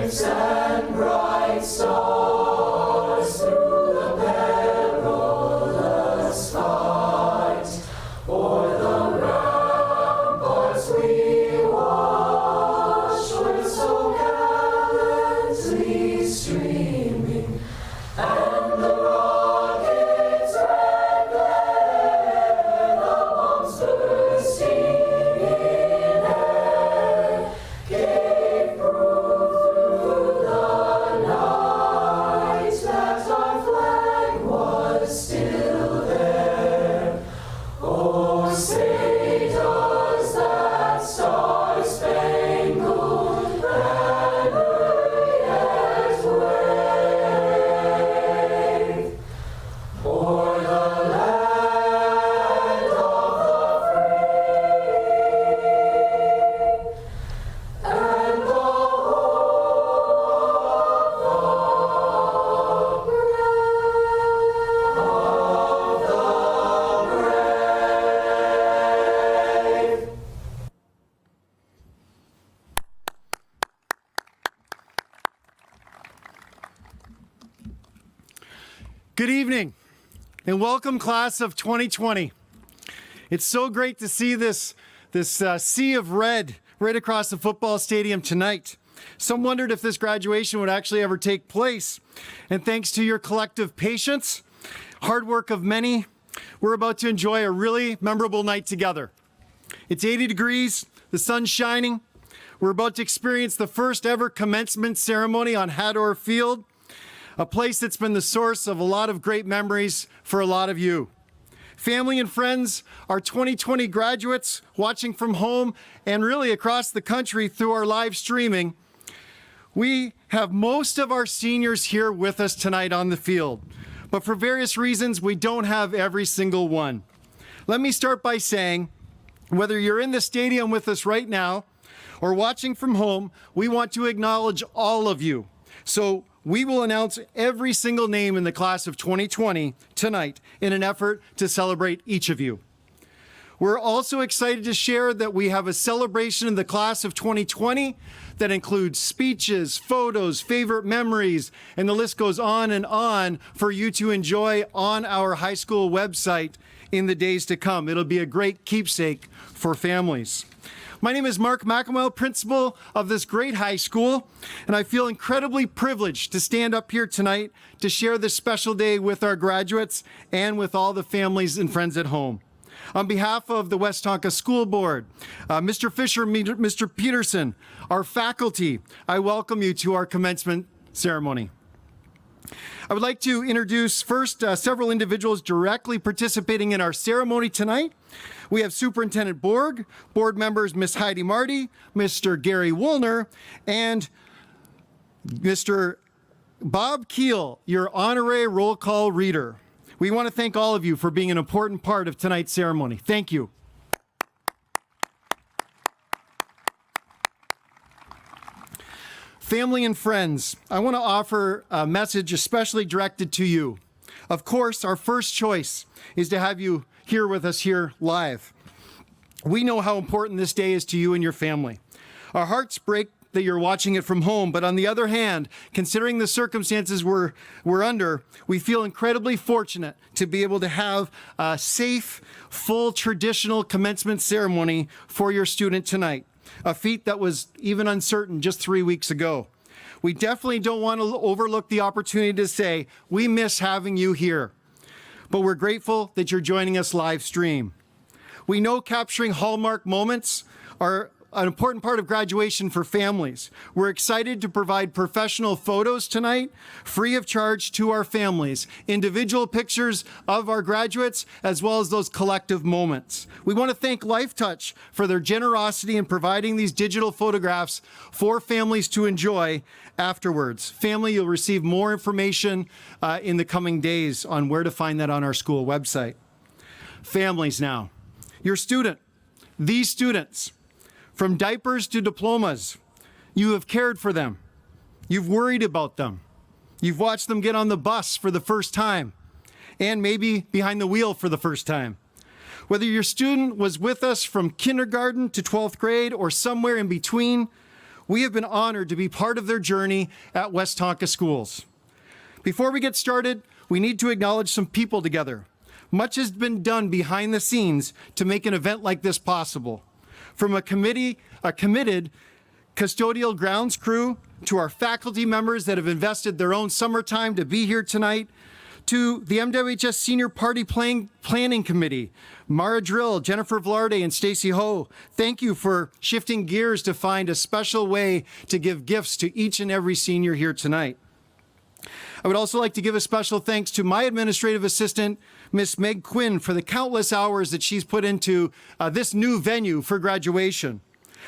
and bright stars through the perilous fight. O'er the ramparts we watched were so gallantly streaming, and the rockets' red glare, the bombs bursting in air, gave proof through the night that our flag was still there. Oh, say does that star-spangled banner yet wave o'er the land of the free and the brave. Good evening and welcome, class of 2020. It's so great to see this sea of red right across the football stadium tonight. Some wondered if this graduation would actually ever take place. And thanks to your collective patience, hard work of many, we're about to enjoy a really memorable night together. It's 80 degrees, the sun's shining. We're about to experience the first ever commencement ceremony on Hador Field, a place that's been the source of a lot of great memories for a lot of you. Family and friends, our 2020 graduates watching from home and really across the country through our live streaming, we have most of our seniors here with us tonight on the field, but for various reasons, we don't have every single one. Let me start by saying, whether you're in the stadium with us right now or watching from home, we want to acknowledge all of you. So we will announce every single name in the class of 2020 tonight in an effort to celebrate each of you. We're also excited to share that we have a celebration of the class of 2020 that includes speeches, photos, favorite memories, and the list goes on and on for you to enjoy on our high school website in the days to come. It'll be a great keepsake for families. My name is Mark McElmel, principal of this great high school, and I feel incredibly privileged to stand up here tonight to share this special day with our graduates and with all the families and friends at home. On behalf of the West Tonka School Board, Mr. Fisher, Mr. Peterson, our faculty, I welcome you to our commencement ceremony. I would like to introduce first several individuals directly participating in our ceremony tonight. We have Superintendent Borg, board members Ms. Heidi Marty, Mr. Gary Woolner, and Mr. Bob Keel, your honorary roll call reader. We want to thank all of you for being an important part of tonight's ceremony. Thank you. Family and friends, I want to offer a message especially directed to you. Of course, our first choice is to have you here with us here live. We know how important this day is to you and your family. Our hearts break that you're watching it from home, but on the other hand, considering the circumstances we're under, we feel incredibly fortunate to be able to have a safe, full traditional commencement ceremony for your student tonight, a feat that was even uncertain just 3 weeks ago. We definitely don't want to overlook the opportunity to say we miss having you here, but we're grateful that you're joining us live stream. We know capturing hallmark moments are an important part of graduation for families. We're excited to provide professional photos tonight, free of charge to our families, individual pictures of our graduates, as well as those collective moments. We want to thank LifeTouch for their generosity in providing these digital photographs for families to enjoy afterwards. Family, you'll receive more information in the coming days on where to find that on our school website. Families now. Your student, these students, from diapers to diplomas, you have cared for them. You've worried about them. You've watched them get on the bus for the first time and maybe behind the wheel for the first time. Whether your student was with us from kindergarten to 12th grade or somewhere in between, We have been honored to be part of their journey at West Tonka Schools. Before we get started, we need to acknowledge some people together. Much has been done behind the scenes to make an event like this possible. From a committed custodial grounds crew, to our faculty members that have invested their own summertime to be here tonight, to the MWHS Senior Party Planning Committee, Mara Drill, Jennifer Vlarde, and Stacy Ho. Thank you for shifting gears to find a special way to give gifts to each and every senior here tonight. I would also like to give a special thanks to my administrative assistant, Miss Meg Quinn, for the countless hours that she's put into this new venue for graduation.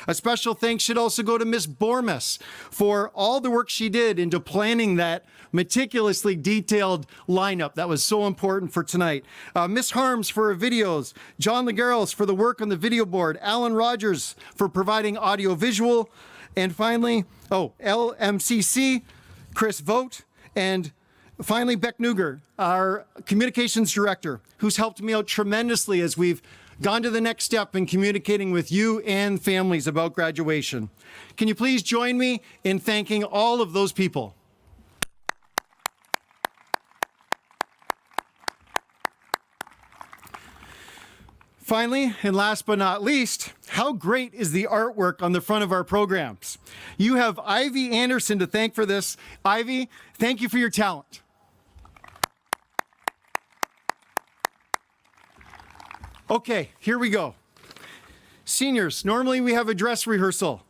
A special thanks should also go to Miss Bormas for all the work she did into planning that meticulously detailed lineup that was so important for tonight. Miss Harms for her videos, John Legaros for the work on the video board, Alan Rogers for providing audio visual, and finally, LMCC, Chris Vogt, and finally Beck Nuger, our communications director, who's helped me out tremendously as we've gone to the next step in communicating with you and families about graduation. Can you please join me in thanking all of those people? Finally, and last but not least, how great is the artwork on the front of our programs? You have Ivy Anderson to thank for this. Ivy, thank you for your talent. Okay, here we go. Seniors, normally we have a dress rehearsal.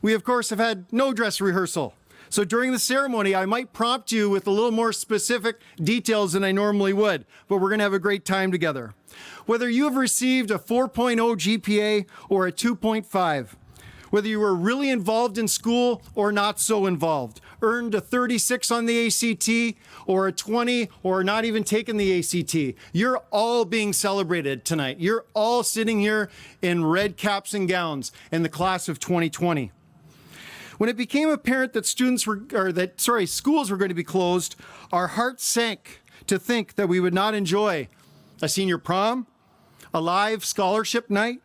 We, of course, have had no dress rehearsal. So during the ceremony, I might prompt you with a little more specific details than I normally would, but we're gonna have a great time together. Whether you have received a 4.0 GPA or a 2.5, whether you were really involved in school or not so involved, earned a 36 on the ACT or a 20 or not even taken the ACT, you're all being celebrated tonight. You're all sitting here in red caps and gowns in the class of 2020. When it became apparent that schools were going to be closed, our hearts sank to think that we would not enjoy a senior prom, a live scholarship night,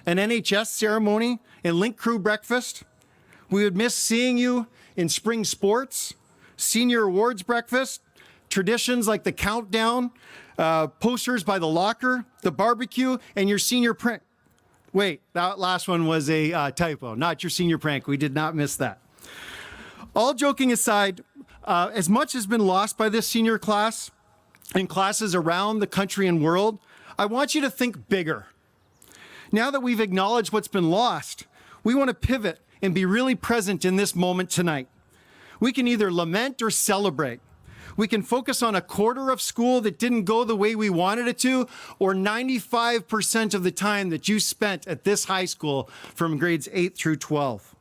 an NHS ceremony, and Link Crew breakfast. We would miss seeing you in spring sports, senior awards breakfast, traditions like the countdown, posters by the locker, the barbecue, and your senior prank. Wait, that last one was a typo, not your senior prank. We did not miss that. All joking aside, as much has been lost by this senior class and classes around the country and world, I want you to think bigger. Now that we've acknowledged what's been lost, we want to pivot and be really present in this moment tonight. We can either lament or celebrate. We can focus on a quarter of school that didn't go the way we wanted it to, or 95% of the time that you spent at this high school from grades 8 through 12.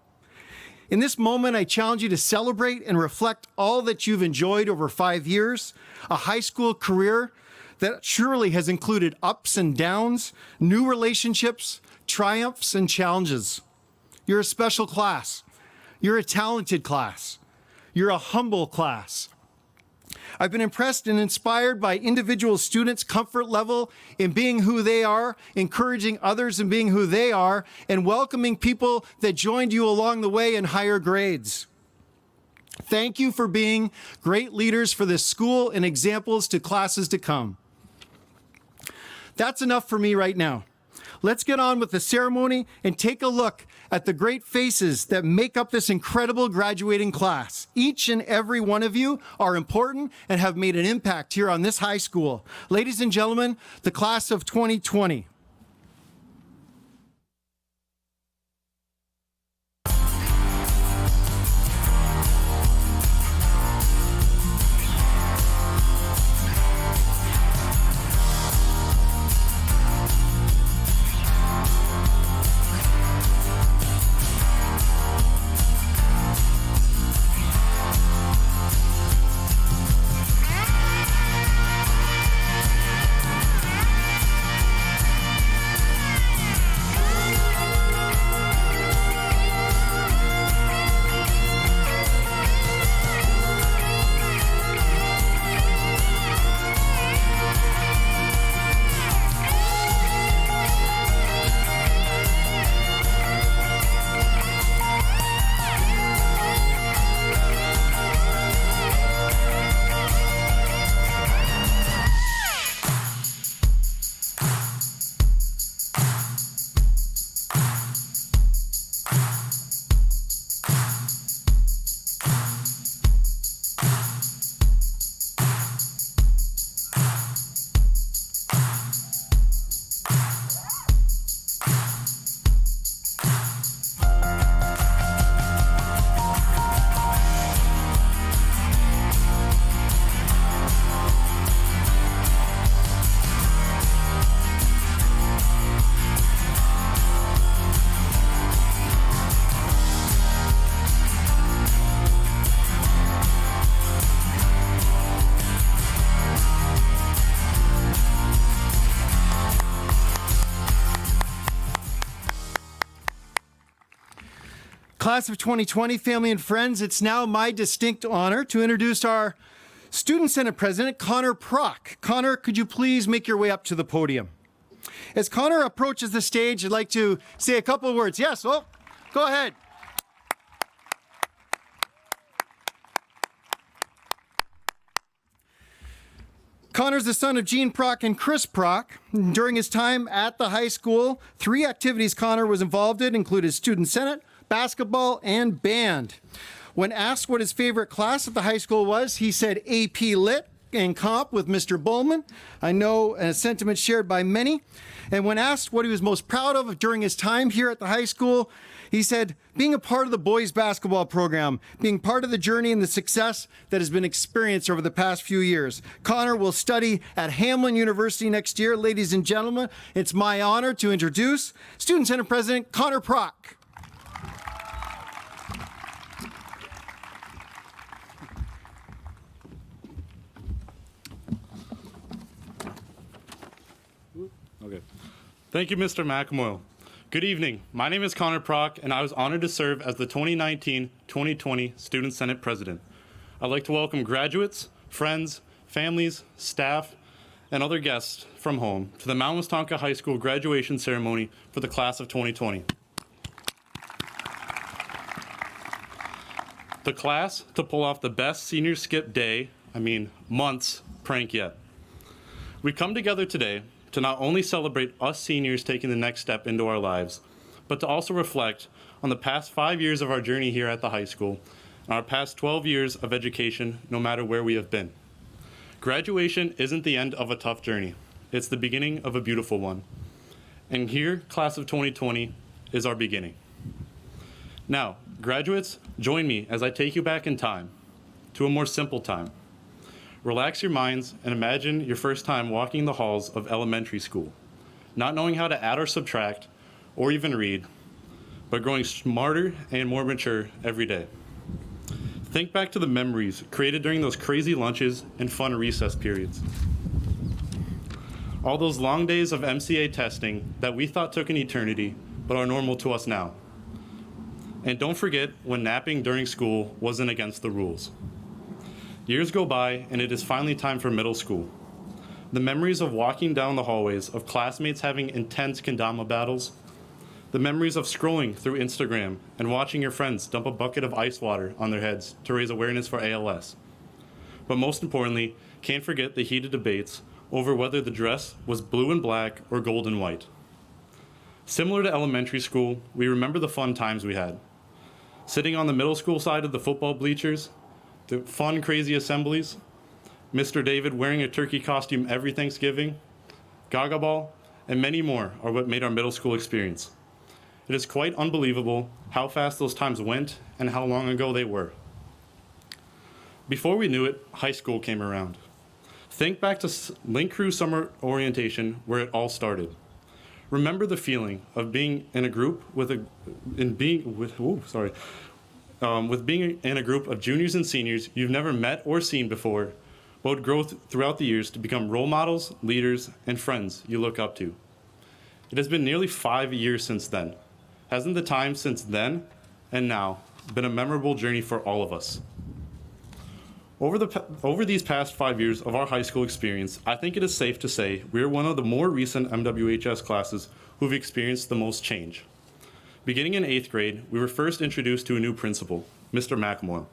In this moment, I challenge you to celebrate and reflect all that you've enjoyed over 5 years, a high school career that surely has included ups and downs, new relationships, triumphs, and challenges. You're a special class. You're a talented class. You're a humble class. I've been impressed and inspired by individual students' comfort level in being who they are, encouraging others in being who they are, and welcoming people that joined you along the way in higher grades. Thank you for being great leaders for this school and examples to classes to come. That's enough for me right now. Let's get on with the ceremony and take a look at the great faces that make up this incredible graduating class. Each and every one of you are important and have made an impact here on this high school. Ladies and gentlemen, the class of 2020. Class of 2020, family and friends, it's now my distinct honor to introduce our Student Senate President, Connor Prock. Connor, could you please make your way up to the podium? As Connor approaches the stage, I'd like to say a couple of words. Yes, oh, go ahead. Connor's the son of Gene Prock and Chris Prock. During his time at the high school, 3 activities Connor was involved in included Student Senate, basketball, and band. When asked what his favorite class at the high school was, he said AP Lit and Comp with Mr. Bowman. I know a sentiment shared by many. And when asked what he was most proud of during his time here at the high school, he said, being a part of the boys basketball program, being part of the journey and the success that has been experienced over the past few years. Connor will study at Hamlin University next year. Ladies and gentlemen, it's my honor to introduce Student Senate President Connor Prock. Okay. Thank you, Mr. McMoyle. Good evening. My name is Connor Prock, and I was honored to serve as the 2019-2020 Student Senate President. I'd like to welcome graduates, friends, families, staff, and other guests from home to the Mount Westonka High School graduation ceremony for the class of 2020. The class to pull off the best senior skip day, months, prank yet. We come together today to not only celebrate us seniors taking the next step into our lives, but to also reflect on the past 5 years of our journey here at the high school, and our past 12 years of education, no matter where we have been. Graduation isn't the end of a tough journey. It's the beginning of a beautiful one. And here, class of 2020 is our beginning. Now, graduates, join me as I take you back in time to a more simple time. Relax your minds and imagine your first time walking the halls of elementary school, not knowing how to add or subtract or even read, but growing smarter and more mature every day. Think back to the memories created during those crazy lunches and fun recess periods. All those long days of MCA testing that we thought took an eternity, but are normal to us now. And don't forget when napping during school wasn't against the rules. Years go by, and it is finally time for middle school. The memories of walking down the hallways, of classmates having intense kendama battles, the memories of scrolling through Instagram and watching your friends dump a bucket of ice water on their heads to raise awareness for ALS. But most importantly, can't forget the heated debates over whether the dress was blue and black or gold and white. Similar to elementary school, we remember the fun times we had. Sitting on the middle school side of the football bleachers, the fun, crazy assemblies, Mr. David wearing a turkey costume every Thanksgiving, Gaga Ball, and many more are what made our middle school experience. It is quite unbelievable how fast those times went and how long ago they were. Before we knew it, high school came around. Think back to Link Crew Summer Orientation where it all started. Remember the feeling of being in a group with being in a group of juniors and seniors you've never met or seen before, but would grow throughout the years to become role models, leaders, and friends you look up to. It has been nearly 5 years since then. Hasn't the time since then and now been a memorable journey for all of us? Over these past 5 years of our high school experience, I think it is safe to say we are one of the more recent MWHS classes who've experienced the most change. Beginning in 8th grade, we were first introduced to a new principal, Mr. McMoyle.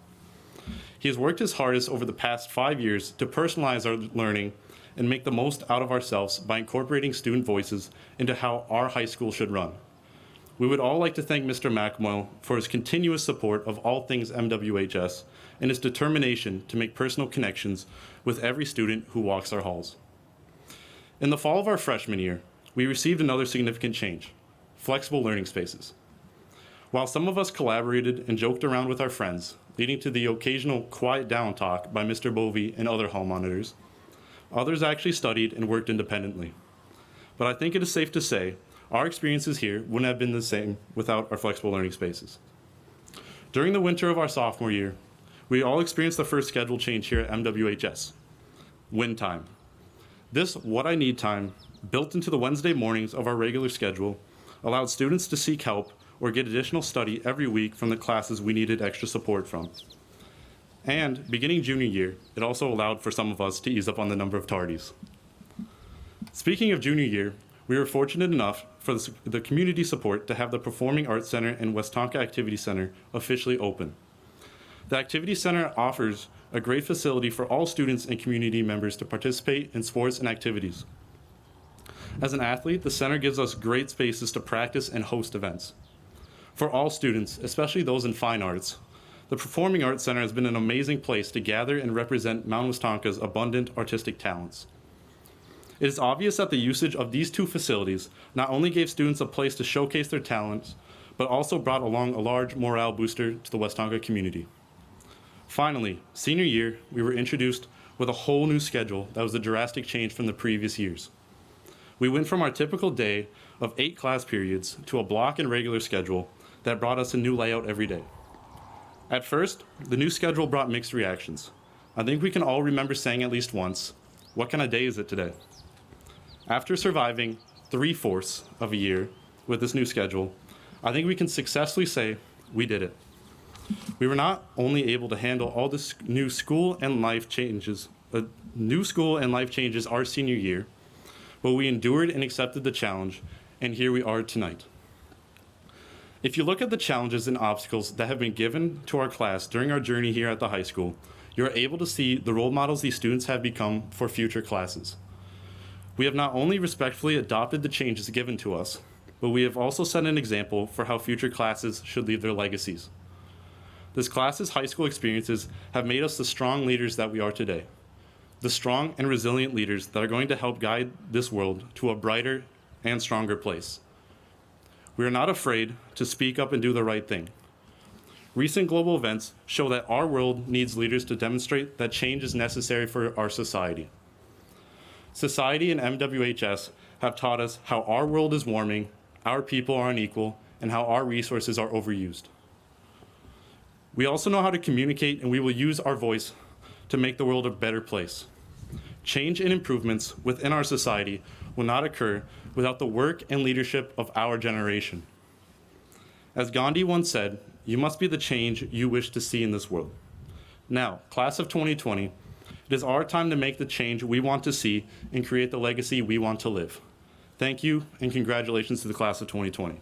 He has worked his hardest over the past 5 years to personalize our learning and make the most out of ourselves by incorporating student voices into how our high school should run. We would all like to thank Mr. McMoyle for his continuous support of all things MWHS and his determination to make personal connections with every student who walks our halls. In the fall of our freshman year, we received another significant change: flexible learning spaces. While some of us collaborated and joked around with our friends, leading to the occasional quiet down talk by Mr. Bovey and other hall monitors, others actually studied and worked independently. But I think it is safe to say our experiences here wouldn't have been the same without our flexible learning spaces. During the winter of our sophomore year, we all experienced the first schedule change here at MWHS: win time. This what I need time, built into the Wednesday mornings of our regular schedule, allowed students to seek help or get additional study every week from the classes we needed extra support from. And beginning junior year, it also allowed for some of us to ease up on the number of tardies. Speaking of junior year, we were fortunate enough for the community support to have the Performing Arts Center and Westonka Activity Center officially open. The Activity Center offers a great facility for all students and community members to participate in sports and activities. As an athlete, the center gives us great spaces to practice and host events. For all students, especially those in fine arts, the Performing Arts Center has been an amazing place to gather and represent Mount Westonka's abundant artistic talents. It is obvious that the usage of these two facilities not only gave students a place to showcase their talents, but also brought along a large morale booster to the Westonka community. Finally, senior year, we were introduced with a whole new schedule that was a drastic change from the previous years. We went from our typical day of 8 class periods to a block and regular schedule that brought us a new layout every day. At first, the new schedule brought mixed reactions. I think we can all remember saying at least once, "What kind of day is it today?" After surviving 3/4 of a year with this new schedule, I think we can successfully say we did it. We were not only able to handle all the new school and life changes our senior year, but we endured and accepted the challenge, and here we are tonight. If you look at the challenges and obstacles that have been given to our class during our journey here at the high school, you're able to see the role models these students have become for future classes. We have not only respectfully adopted the changes given to us, but we have also set an example for how future classes should leave their legacies. This class's high school experiences have made us the strong leaders that we are today, the strong and resilient leaders that are going to help guide this world to a brighter and stronger place. We are not afraid to speak up and do the right thing. Recent global events show that our world needs leaders to demonstrate that change is necessary for our society. Society and MWHS have taught us how our world is warming, our people are unequal, and how our resources are overused. We also know how to communicate, and we will use our voice to make the world a better place. Change and improvements within our society will not occur without the work and leadership of our generation. As Gandhi once said, "You must be the change you wish to see in this world." Now, class of 2020, it is our time to make the change we want to see and create the legacy we want to live. Thank you, and congratulations to the class of 2020.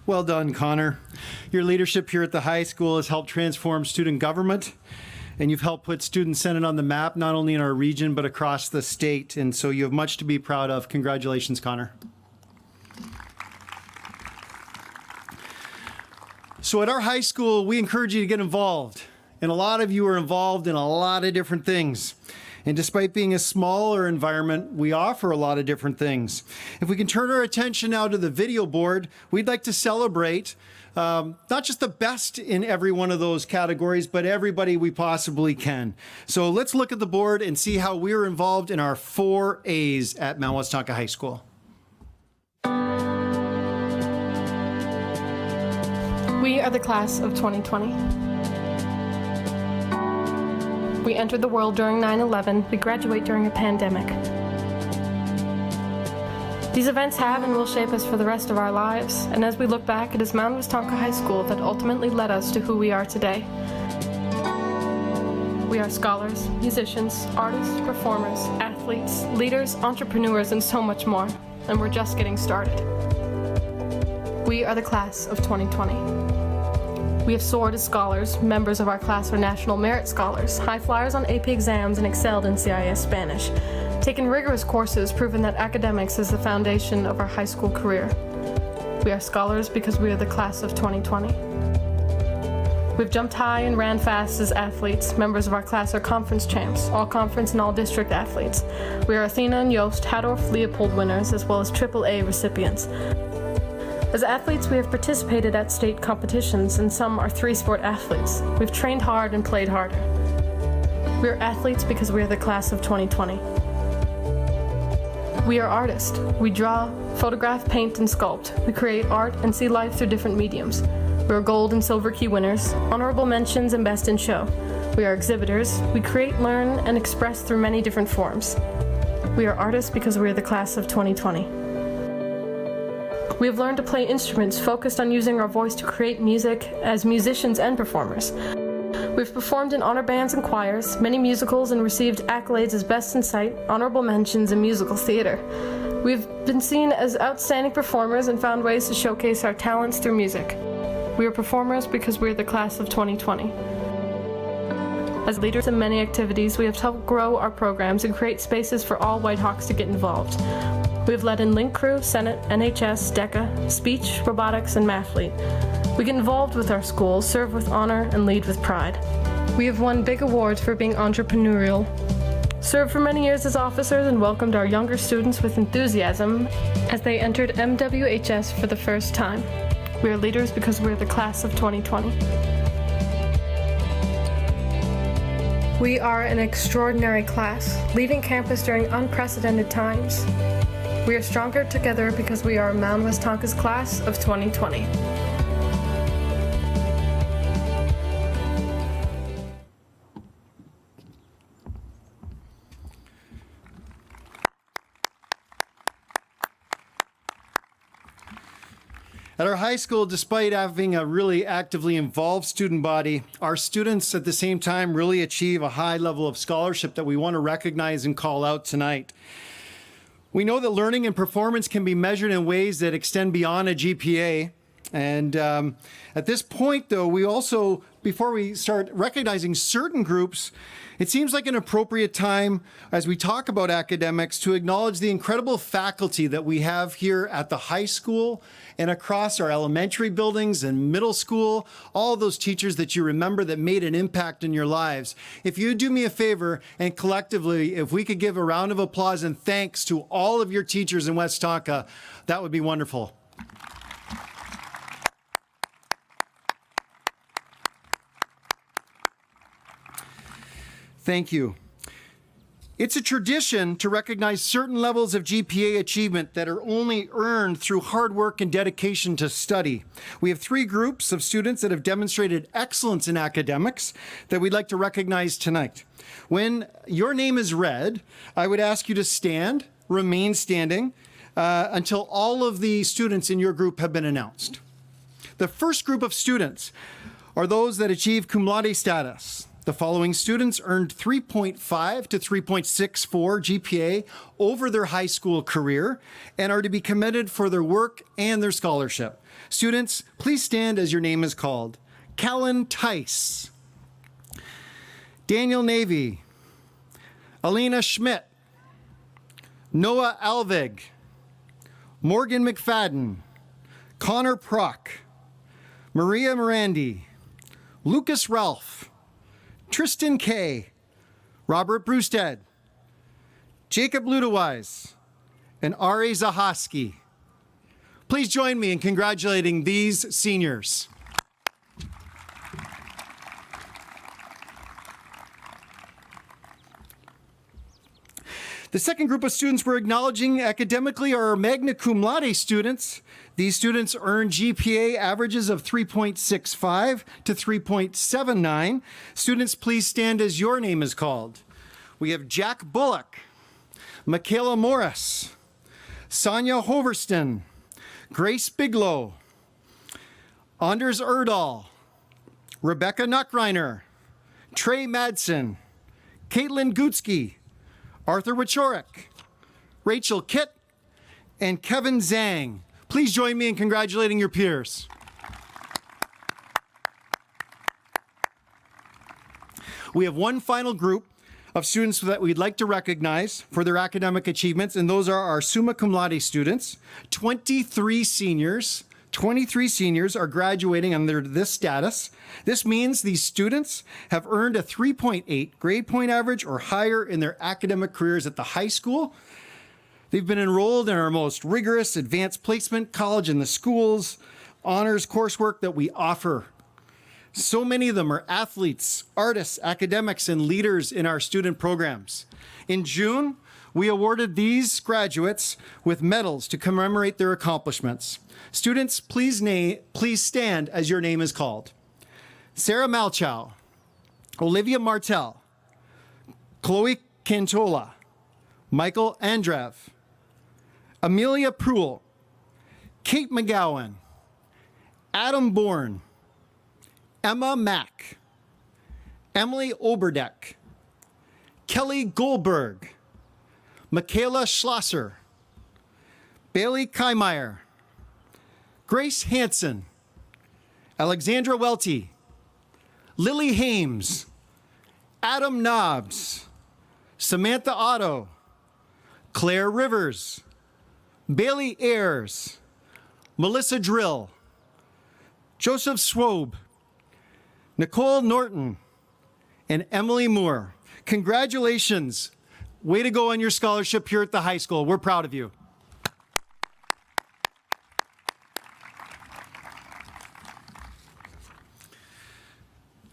Well done, Connor. Your leadership here at the high school has helped transform student government, and you've helped put Student Senate on the map, not only in our region, but across the state. And so you have much to be proud of. Congratulations, Connor. So at our high school, we encourage you to get involved. And a lot of you are involved in a lot of different things. And despite being a smaller environment, we offer a lot of different things. If we can turn our attention now to the video board, we'd like to celebrate not just the best in every one of those categories, but everybody we possibly can. So let's look at the board and see how we're involved in our 4 A's at Mount Westonka High School. We are the class of 2020. We entered the world during 9/11. We graduate during a pandemic. These events have and will shape us for the rest of our lives, and as we look back, it is Mount Westonka High School that ultimately led us to who we are today. We are scholars, musicians, artists, performers, athletes, leaders, entrepreneurs, and so much more, and we're just getting started. We are the class of 2020. We have soared as scholars. Members of our class are National Merit Scholars, high flyers on AP exams, and excelled in CIS Spanish. Taken rigorous courses, proven that academics is the foundation of our high school career. We are scholars because we are the class of 2020. We've jumped high and ran fast as athletes. Members of our class are conference champs, all conference and all district athletes. We are Athena and Yost Hadorf Leopold winners, as well as AAA recipients. As athletes, we have participated at state competitions, and some are 3-sport athletes. We've trained hard and played harder. We are athletes because we are the class of 2020. We are artists. We draw, photograph, paint, and sculpt. We create art and see life through different mediums. We are gold and silver key winners, honorable mentions, and best in show. We are exhibitors. We create, learn, and express through many different forms. We are artists because we are the class of 2020. We have learned to play instruments focused on using our voice to create music as musicians and performers. We've performed in honor bands and choirs, many musicals, and received accolades as Best in Sight, honorable mentions, and musical theater. We've been seen as outstanding performers and found ways to showcase our talents through music. We are performers because we are the class of 2020. As leaders in many activities, we have helped grow our programs and create spaces for all Whitehawks to get involved. We have led in Link Crew, Senate, NHS, DECA, speech, robotics, and mathlete. We get involved with our schools, serve with honor, and lead with pride. We have won big awards for being entrepreneurial, served for many years as officers, and welcomed our younger students with enthusiasm as they entered MWHS for the first time. We are leaders because we are the class of 2020. We are an extraordinary class, leaving campus during unprecedented times. We are stronger together because we are Mount Westonka's class of 2020. At our high school, despite having a really actively involved student body, our students at the same time really achieve a high level of scholarship that we want to recognize and call out tonight. We know that learning and performance can be measured in ways that extend beyond a GPA. And at this point, though, we also, before we start recognizing certain groups, it seems like an appropriate time as we talk about academics to acknowledge the incredible faculty that we have here at the high school and across our elementary buildings and middle school, all those teachers that you remember that made an impact in your lives. If you do me a favor and collectively, if we could give a round of applause and thanks to all of your teachers in Westonka, that would be wonderful. Thank you. It's a tradition to recognize certain levels of GPA achievement that are only earned through hard work and dedication to study. We have 3 groups of students that have demonstrated excellence in academics that we'd like to recognize tonight. When your name is read, I would ask you to stand, remain standing, until all of the students in your group have been announced. The first group of students are those that achieve cum laude status. The following students earned 3.5 to 3.64 GPA over their high school career and are to be commended for their work and their scholarship. Students, please stand as your name is called. Callan Tice, Daniel Navy, Alina Schmidt, Noah Alvig, Morgan McFadden, Connor Prock, Maria Morandi, Lucas Ralph, Tristan Kay, Robert Brewstead, Jacob Ludewise, and Ari Zahaski. Please join me in congratulating these seniors. The second group of students we're acknowledging academically are our magna cum laude students. These students earn GPA averages of 3.65 to 3.79. Students, please stand as your name is called. We have Jack Bullock, Michaela Morris, Sonia Hoverston, Grace Biglow, Anders Erdahl, Rebecca Nuckreiner, Trey Madsen, Caitlin Gutsky, Arthur Wichorek, Rachel Kitt, and Kevin Zhang. Please join me in congratulating your peers. We have one final group of students that we'd like to recognize for their academic achievements, and those are our summa cum laude students. 23 seniors are graduating under this status. This means these students have earned a 3.8 grade point average or higher in their academic careers at the high school. They've been enrolled in our most rigorous advanced placement college in the schools, honors coursework that we offer. So many of them are athletes, artists, academics, and leaders in our student programs. In June, we awarded these graduates with medals to commemorate their accomplishments. Students, please stand as your name is called. Sarah Malchow, Olivia Martel, Chloe Cantola, Michael Andrev, Amelia Pruel, Kate McGowan, Adam Bourne, Emma Mack, Emily Oberdeck, Kelly Goldberg, Michaela Schlosser, Bailey Kaimeyer, Grace Hansen, Alexandra Welty, Lily Hames, Adam Nobbs, Samantha Otto, Claire Rivers, Bailey Ayers, Melissa Drill, Joseph Swobe, Nicole Norton, and Emily Moore. Congratulations. Way to go on your scholarship here at the high school. We're proud of you.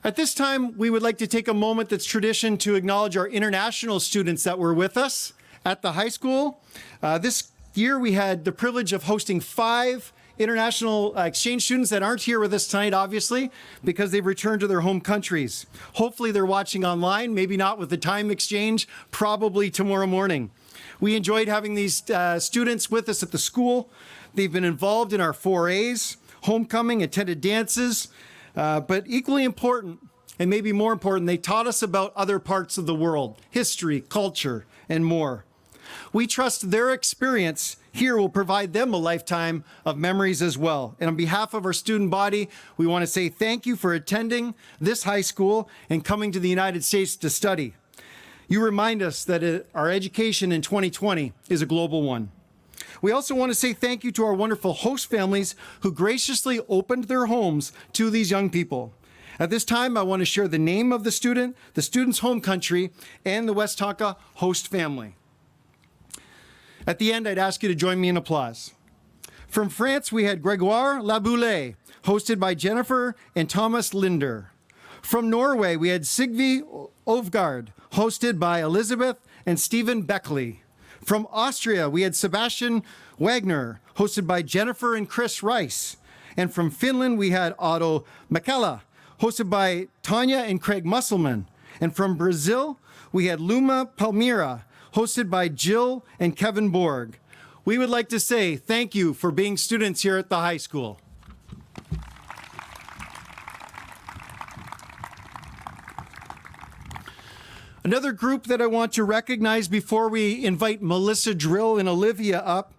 At this time, we would like to take a moment that's tradition to acknowledge our international students that were with us at the high school. This year, we had the privilege of hosting 5 international exchange students that aren't here with us tonight, obviously, because they've returned to their home countries. Hopefully, they're watching online, maybe not with the time exchange, probably tomorrow morning. We enjoyed having these students with us at the school. They've been involved in our 4As, homecoming, attended dances, but equally important, and maybe more important, they taught us about other parts of the world, history, culture, and more. We trust their experience here will provide them a lifetime of memories as well. And on behalf of our student body, we want to say thank you for attending this high school and coming to the United States to study. You remind us that our education in 2020 is a global one. We also want to say thank you to our wonderful host families who graciously opened their homes to these young people. At this time, I want to share the name of the student's home country, and the West Tonka host family. At the end, I'd ask you to join me in applause. From France, we had Grégoire Laboulé, hosted by Jennifer and Thomas Linder. From Norway, we had Sigvi Ovgaard, hosted by Elizabeth and Stephen Beckley. From Austria, we had Sebastian Wagner, hosted by Jennifer and Chris Rice. And from Finland, we had Otto Makala, hosted by Tanya and Craig Musselman. And from Brazil, we had Luma Palmira, hosted by Jill and Kevin Borg. We would like to say thank you for being students here at the high school. Another group that I want to recognize before we invite Melissa Drill and Olivia up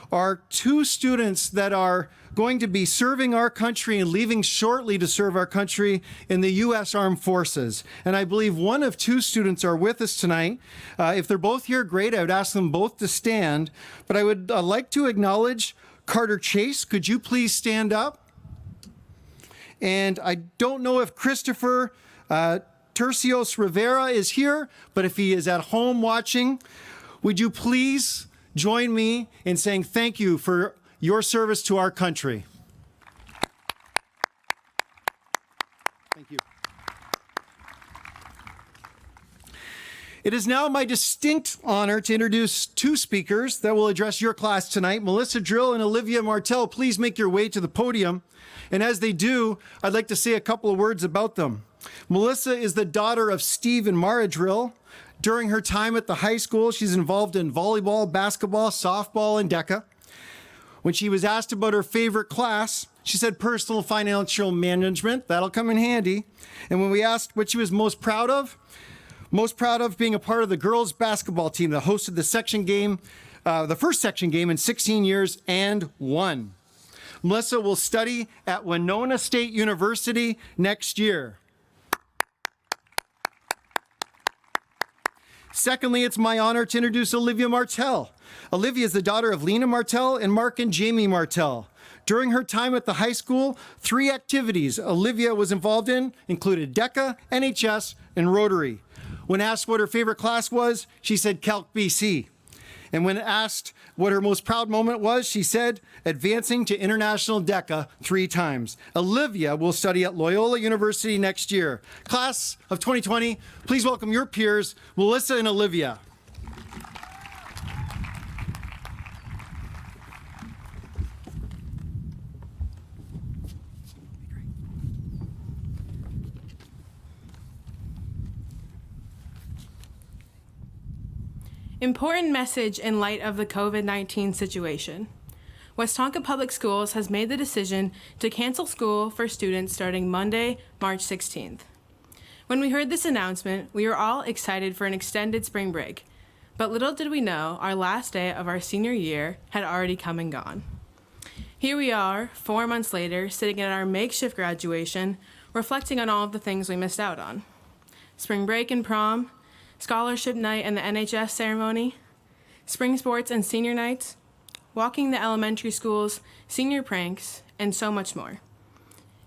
are 2 students that are going to be serving our country and leaving shortly to serve our country in the U.S. Armed Forces. And I believe one of 2 students are with us tonight. If they're both here, great. I would ask them both to stand. But I would like to acknowledge Carter Chase. Could you please stand up? And I don't know if Christopher Tercios Rivera is here, but if he is at home watching, would you please join me in saying thank you for your service to our country. Thank you. It is now my distinct honor to introduce 2 speakers that will address your class tonight. Melissa Drill and Olivia Martel, please make your way to the podium. And as they do, I'd like to say a couple of words about them. Melissa is the daughter of Steve and Mara Drill. During her time at the high school, she's involved in volleyball, basketball, softball, and DECA. When she was asked about her favorite class, she said personal financial management. That'll come in handy. And when we asked what she was most proud of being a part of the girls' basketball team that hosted the section game, the first section game in 16 years and won. Melissa will study at Winona State University next year. Secondly, it's my honor to introduce Olivia Martel. Olivia is the daughter of Lena Martel and Mark and Jamie Martel. During her time at the high school, 3 activities Olivia was involved in included DECA, NHS, and Rotary. When asked what her favorite class was, she said Calc BC. And when asked what her most proud moment was, she said advancing to international DECA 3 times. Olivia will study at Loyola University next year. Class of 2020, please welcome your peers, Melissa and Olivia. Important message in light of the COVID-19 situation. Westonka Public Schools has made the decision to cancel school for students starting Monday, March 16th. When we heard this announcement, we were all excited for an extended spring break, but little did we know our last day of our senior year had already come and gone. Here we are, 4 months later, sitting at our makeshift graduation, reflecting on all of the things we missed out on. Spring break and prom, scholarship night and the NHS ceremony, spring sports and senior nights, walking the elementary schools, senior pranks, and so much more.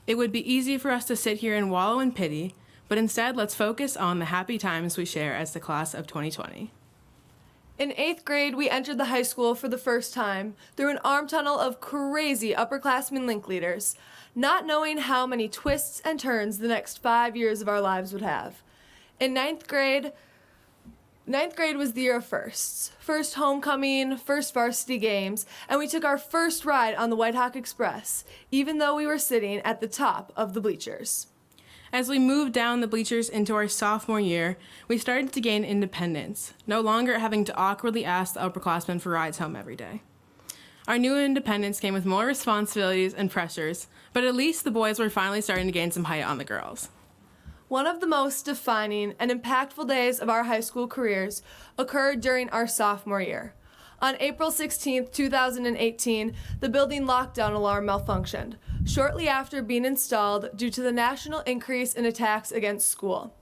It would be easy for us to sit here and wallow in pity, but instead let's focus on the happy times we share as the class of 2020. In 8th grade, we entered the high school for the first time through an arm tunnel of crazy upperclassmen link leaders, not knowing how many twists and turns the next 5 years of our lives would have. In ninth grade was the year of firsts. First homecoming, first varsity games, and we took our first ride on the White Hawk Express, even though we were sitting at the top of the bleachers. As we moved down the bleachers into our sophomore year, we started to gain independence, no longer having to awkwardly ask the upperclassmen for rides home every day. Our new independence came with more responsibilities and pressures, but at least the boys were finally starting to gain some height on the girls. One of the most defining and impactful days of our high school careers occurred during our sophomore year. On April 16, 2018, the building lockdown alarm malfunctioned, shortly after being installed due to the national increase in attacks against school.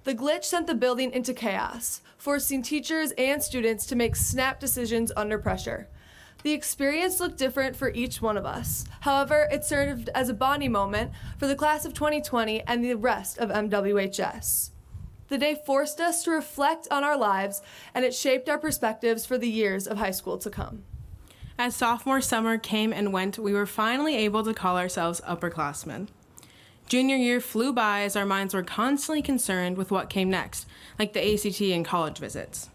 The glitch sent the building into chaos, forcing teachers and students to make snap decisions under pressure. The experience looked different for each one of us. However, it served as a bonding moment for the class of 2020 and the rest of MWHS. The day forced us to reflect on our lives, and it shaped our perspectives for the years of high school to come. As sophomore summer came and went, we were finally able to call ourselves upperclassmen. Junior year flew by as our minds were constantly concerned with what came next, like the ACT and college visits.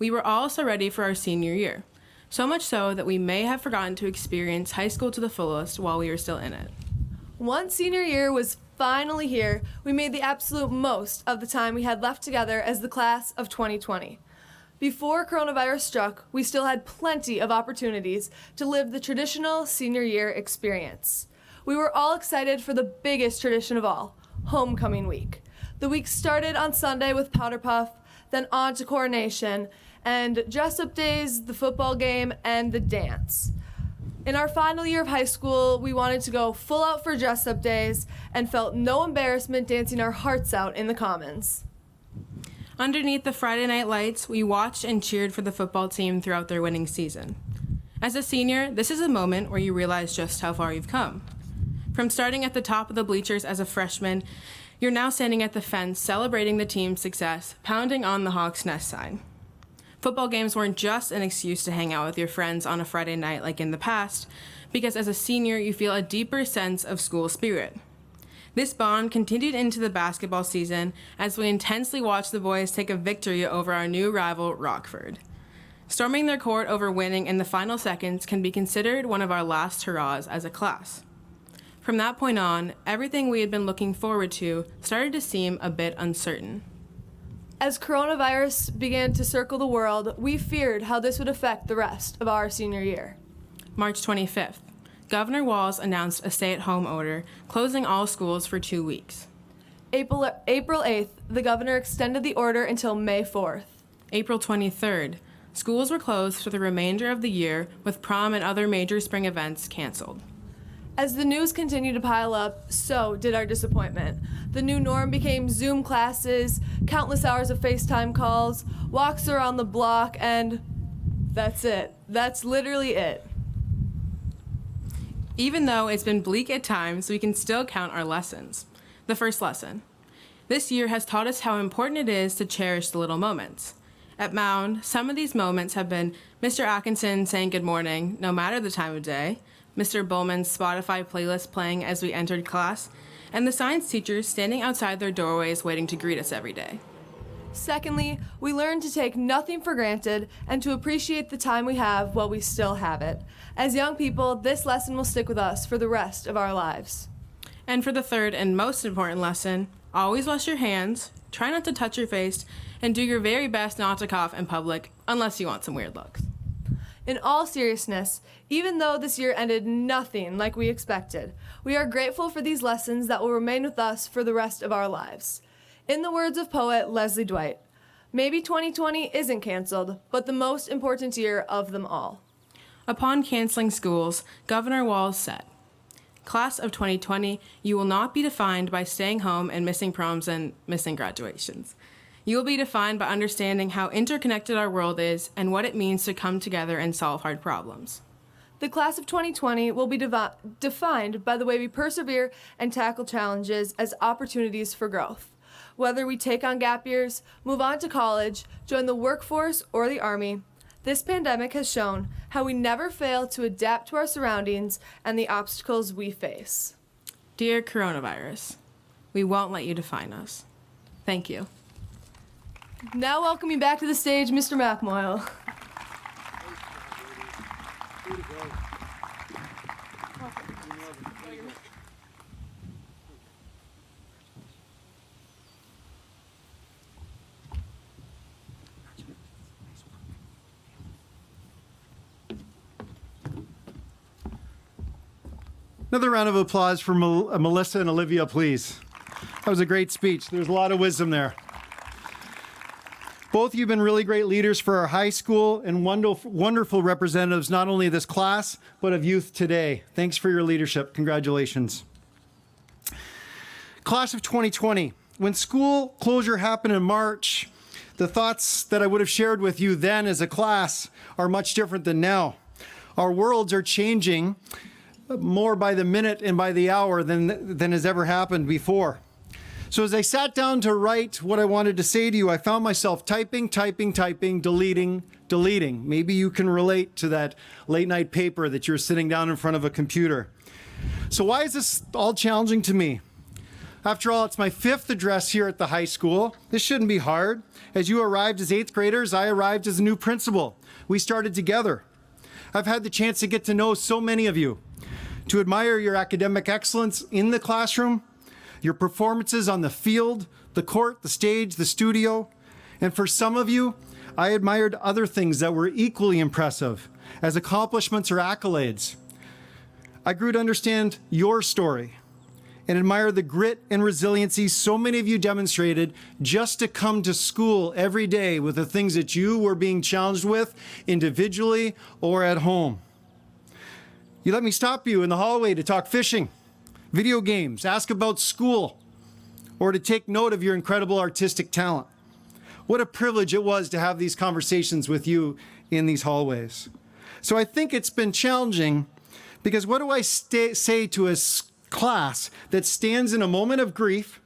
We were also ready for our senior year. So much so that we may have forgotten to experience high school to the fullest while we were still in it. Once senior year was finally here, we made the absolute most of the time we had left together as the class of 2020. Before coronavirus struck, we still had plenty of opportunities to live the traditional senior year experience. We were all excited for the biggest tradition of all, homecoming week. The week started on Sunday with powder puff, then on to coronation, and dress-up days, the football game, and the dance. In our final year of high school, we wanted to go full out for dress-up days and felt no embarrassment dancing our hearts out in the commons. Underneath the Friday night lights, we watched and cheered for the football team throughout their winning season. As a senior, this is a moment where you realize just how far you've come. From starting at the top of the bleachers as a freshman, you're now standing at the fence celebrating the team's success, pounding on the Hawks' Nest sign. Football games weren't just an excuse to hang out with your friends on a Friday night like in the past, because as a senior, you feel a deeper sense of school spirit. This bond continued into the basketball season as we intensely watched the boys take a victory over our new rival, Rockford. Storming their court over winning in the final seconds can be considered one of our last hurrahs as a class. From that point on, everything we had been looking forward to started to seem a bit uncertain. As coronavirus began to circle the world, we feared how this would affect the rest of our senior year. March 25th, Governor Walz announced a stay-at-home order, closing all schools for 2 weeks. April 8th, the governor extended the order until May 4th. April 23rd, schools were closed for the remainder of the year, with prom and other major spring events canceled. As the news continued to pile up, so did our disappointment. The new norm became Zoom classes, countless hours of FaceTime calls, walks around the block, and that's it. That's literally it. Even though it's been bleak at times, we can still count our lessons. The first lesson. This year has taught us how important it is to cherish the little moments. At Mound, some of these moments have been Mr. Atkinson saying good morning, no matter the time of day, Mr. Bowman's Spotify playlist playing as we entered class, and the science teachers standing outside their doorways waiting to greet us every day. Secondly, we learned to take nothing for granted and to appreciate the time we have while we still have it. As young people, this lesson will stick with us for the rest of our lives. And for the third and most important lesson, Always wash your hands, try not to touch your face, and do your very best not to cough in public unless you want some weird looks. In all seriousness, even though this year ended nothing like we expected, we are grateful for these lessons that will remain with us for the rest of our lives. In the words of poet Leslie Dwight, maybe 2020 isn't canceled, but the most important year of them all. Upon canceling schools, Governor Walz said, "Class of 2020, you will not be defined by staying home and missing proms and missing graduations. You will be defined by understanding how interconnected our world is and what it means to come together and solve hard problems." The class of 2020 will be defined by the way we persevere and tackle challenges as opportunities for growth. Whether we take on gap years, move on to college, join the workforce, or the Army, this pandemic has shown how we never fail to adapt to our surroundings and the obstacles we face. Dear coronavirus, we won't let you define us. Thank you. Now welcoming back to the stage, Mr. McMoyle. Another round of applause for Melissa and Olivia, please. That was a great speech. There's a lot of wisdom there. Both of you have been really great leaders for our high school and wonderful representatives, not only of this class, but of youth today. Thanks for your leadership. Congratulations. Class of 2020. When school closure happened in March, the thoughts that I would have shared with you then as a class are much different than now. Our worlds are changing more by the minute and by the hour than has ever happened before. So as I sat down to write what I wanted to say to you, I found myself typing, deleting. Maybe you can relate to that late night paper that you're sitting down in front of a computer. So why is this all challenging to me? After all, it's my 5th address here at the high school. This shouldn't be hard. As you arrived as 8th graders, I arrived as a new principal. We started together. I've had the chance to get to know so many of you, to admire your academic excellence in the classroom, your performances on the field, the court, the stage, the studio. And for some of you, I admired other things that were equally impressive as accomplishments or accolades. I grew to understand your story and admire the grit and resiliency so many of you demonstrated just to come to school every day with the things that you were being challenged with individually or at home. You let me stop you in the hallway to talk fishing, video games, ask about school, or to take note of your incredible artistic talent. What a privilege it was to have these conversations with you in these hallways. So I think it's been challenging because what do I say to a class that stands in a moment of grief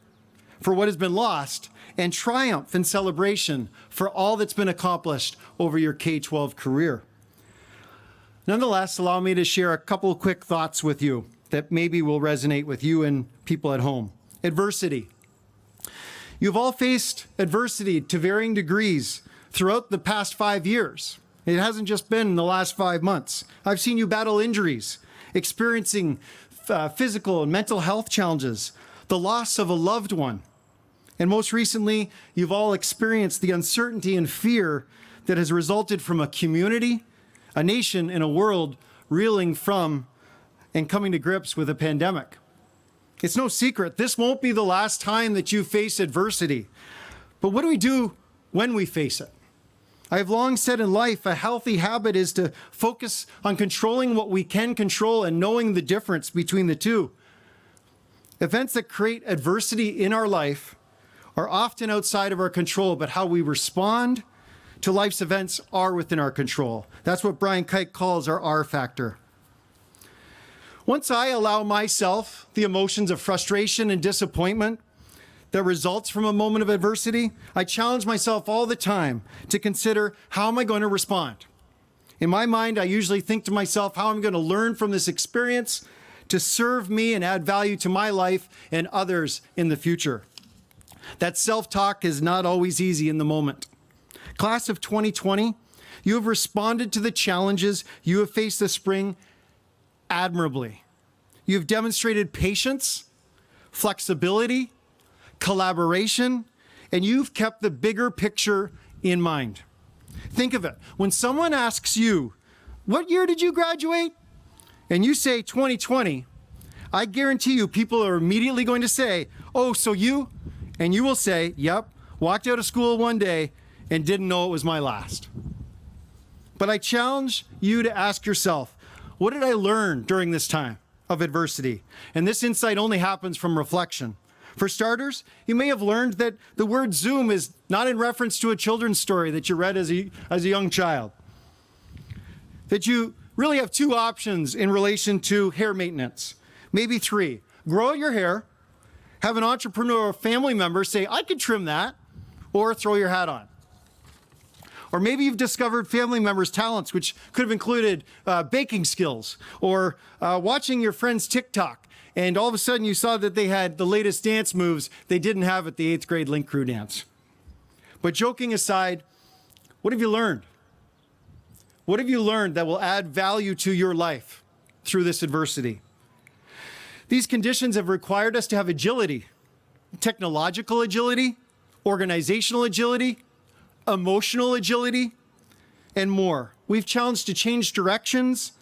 for what has been lost and triumph and celebration for all that's been accomplished over your K-12 career? Nonetheless, allow me to share a couple of quick thoughts with you that maybe will resonate with you and people at home. Adversity. You've all faced adversity to varying degrees throughout the past 5 years. It hasn't just been in the last 5 months. I've seen you battle injuries, experiencing physical and mental health challenges, the loss of a loved one. And most recently, you've all experienced the uncertainty and fear that has resulted from a community, a nation, and a world reeling from and coming to grips with a pandemic. It's no secret, this won't be the last time that you face adversity. But what do we do when we face it? I have long said in life, a healthy habit is to focus on controlling what we can control and knowing the difference between the two. Events that create adversity in our life are often outside of our control, but how we respond to life's events are within our control. That's what Brian Kite calls our R factor. Once I allow myself the emotions of frustration and disappointment that results from a moment of adversity, I challenge myself all the time to consider, how am I going to respond? In my mind, I usually think to myself, how am I going to learn from this experience to serve me and add value to my life and others in the future? That self-talk is not always easy in the moment. Class of 2020, you have responded to the challenges you have faced this spring admirably. You have demonstrated patience, flexibility, collaboration, and you've kept the bigger picture in mind. Think of it. When someone asks you, what year did you graduate? And you say 2020, I guarantee you people are immediately going to say, oh, so you? And you will say, yep, walked out of school one day and didn't know it was my last. But I challenge you to ask yourself, what did I learn during this time of adversity? And this insight only happens from reflection. For starters, you may have learned that the word Zoom is not in reference to a children's story that you read as a young child. That you really have two options in relation to hair maintenance, maybe three. Grow your hair, have an entrepreneur or family member say, I could trim that, or throw your hat on. Or maybe you've discovered family members' talents, which could have included baking skills or watching your friend's TikTok. And all of a sudden you saw that they had the latest dance moves they didn't have at the 8th grade Link Crew dance. But joking aside, what have you learned? What have you learned that will add value to your life through this adversity? These conditions have required us to have agility, technological agility, organizational agility, emotional agility, and more. We've challenged to change directions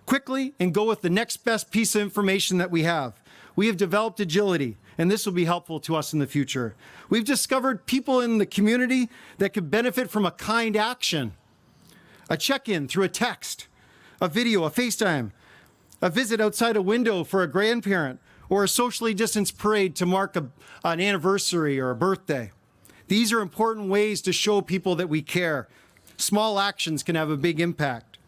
quickly and go with the next best piece of information that we have. We have developed agility, and this will be helpful to us in the future. We've discovered people in the community that could benefit from a kind action, a check-in through a text, a video, a FaceTime, a visit outside a window for a grandparent, or a socially distanced parade to mark an anniversary or a birthday. These are important ways to show people that we care. Small actions can have a big impact.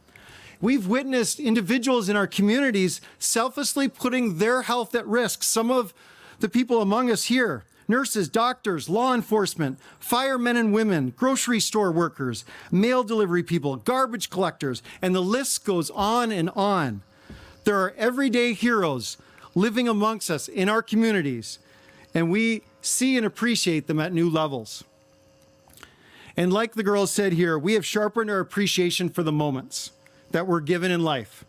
We've witnessed individuals in our communities selflessly putting their health at risk. Some of the people among us here, nurses, doctors, law enforcement, firemen and women, grocery store workers, mail delivery people, garbage collectors, and the list goes on and on. There are everyday heroes living amongst us in our communities, and we see and appreciate them at new levels. And like the girls said here, we have sharpened our appreciation for the moments that we're given in life.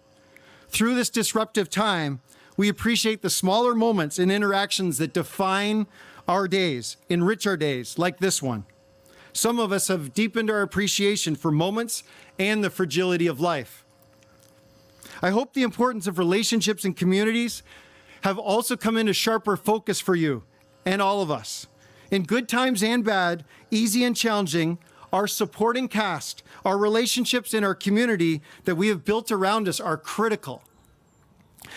Through this disruptive time, we appreciate the smaller moments and interactions that define our days, enrich our days, like this one. Some of us have deepened our appreciation for moments and the fragility of life. I hope the importance of relationships and communities have also come into sharper focus for you and all of us. In good times and bad, easy and challenging, our supporting cast, our relationships in our community that we have built around us are critical.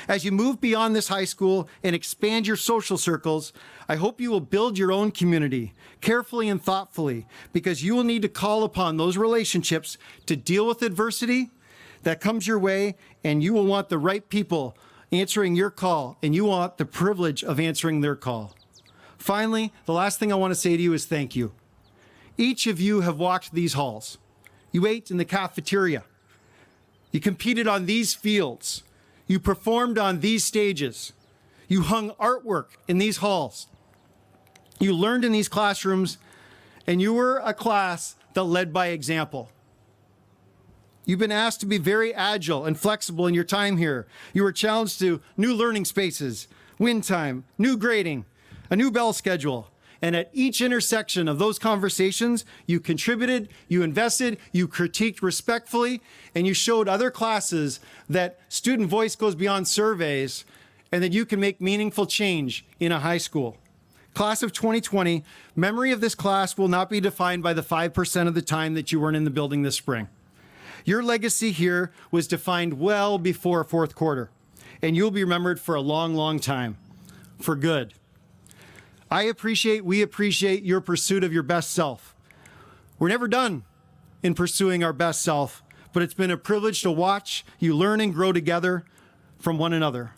As you move beyond this high school and expand your social circles, I hope you will build your own community carefully and thoughtfully, because you will need to call upon those relationships to deal with adversity that comes your way, and you will want the right people answering your call, and you want the privilege of answering their call. Finally, the last thing I want to say to you is thank you. Each of you have walked these halls. You ate in the cafeteria. You competed on these fields. You performed on these stages. You hung artwork in these halls. You learned in these classrooms, and you were a class that led by example. You've been asked to be very agile and flexible in your time here. You were challenged to new learning spaces, win time, new grading, a new bell schedule. And at each intersection of those conversations, you contributed, you invested, you critiqued respectfully, and you showed other classes that student voice goes beyond surveys and that you can make meaningful change in a high school. Class of 2020, memory of this class will not be defined by the 5% of the time that you weren't in the building this spring. Your legacy here was defined well before fourth quarter, and you'll be remembered for a long, long time, for good. We appreciate your pursuit of your best self. We're never done in pursuing our best self, but it's been a privilege to watch you learn and grow together from one another.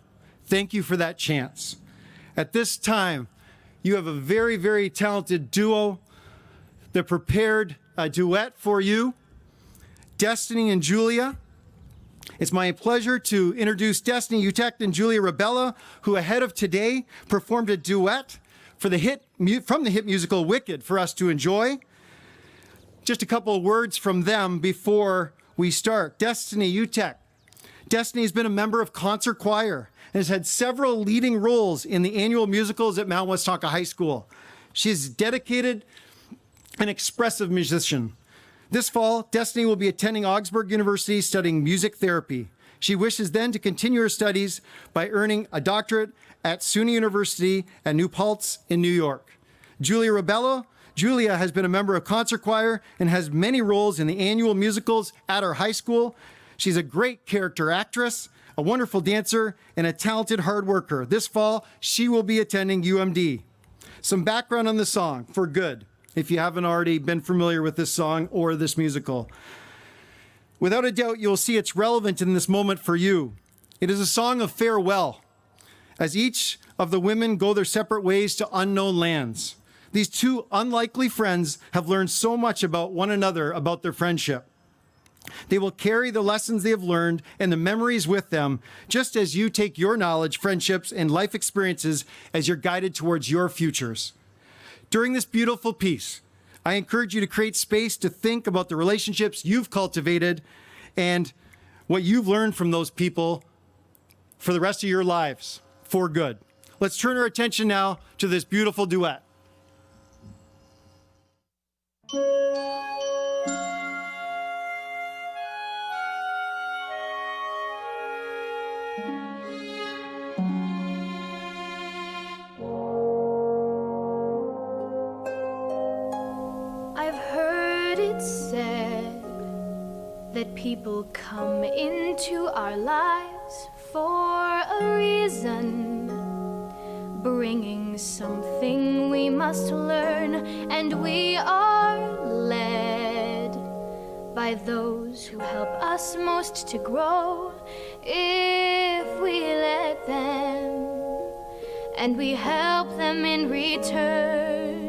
Thank you for that chance. At this time, you have a very, very talented duo that prepared a duet for you, Destiny and Julia. It's my pleasure to introduce Destiny Utecht and Julia Rabella, who ahead of today performed a duet from the hit musical Wicked for us to enjoy. Just a couple of words from them before we start. Destiny Utecht. Destiny has been a member of concert choir and has had several leading roles in the annual musicals at Mount Westonka High School. She is dedicated and expressive musician. This fall, Destiny will be attending Augsburg University studying music therapy. She wishes then to continue her studies by earning a doctorate at SUNY University at New Paltz in New York. Julia Rebello. Julia has been a member of concert choir and has many roles in the annual musicals at our high school. She's a great character actress, a wonderful dancer, and a talented hard worker. This fall, she will be attending UMD. Some background on the song, For Good, if you haven't already been familiar with this song or this musical. Without a doubt, you'll see it's relevant in this moment for you. It is a song of farewell, as each of the women go their separate ways to unknown lands. These two unlikely friends have learned so much about one another, about their friendship. They will carry the lessons they have learned and the memories with them, just as you take your knowledge, friendships, and life experiences as you're guided towards your futures. During this beautiful piece, I encourage you to create space to think about the relationships you've cultivated and what you've learned from those people for the rest of your lives, for good. Let's turn our attention now to this beautiful duet. I've heard it said that people come into our lives for a reason, bringing something we must learn, and we are led by those who help us most to grow if we let them, and we help them in return.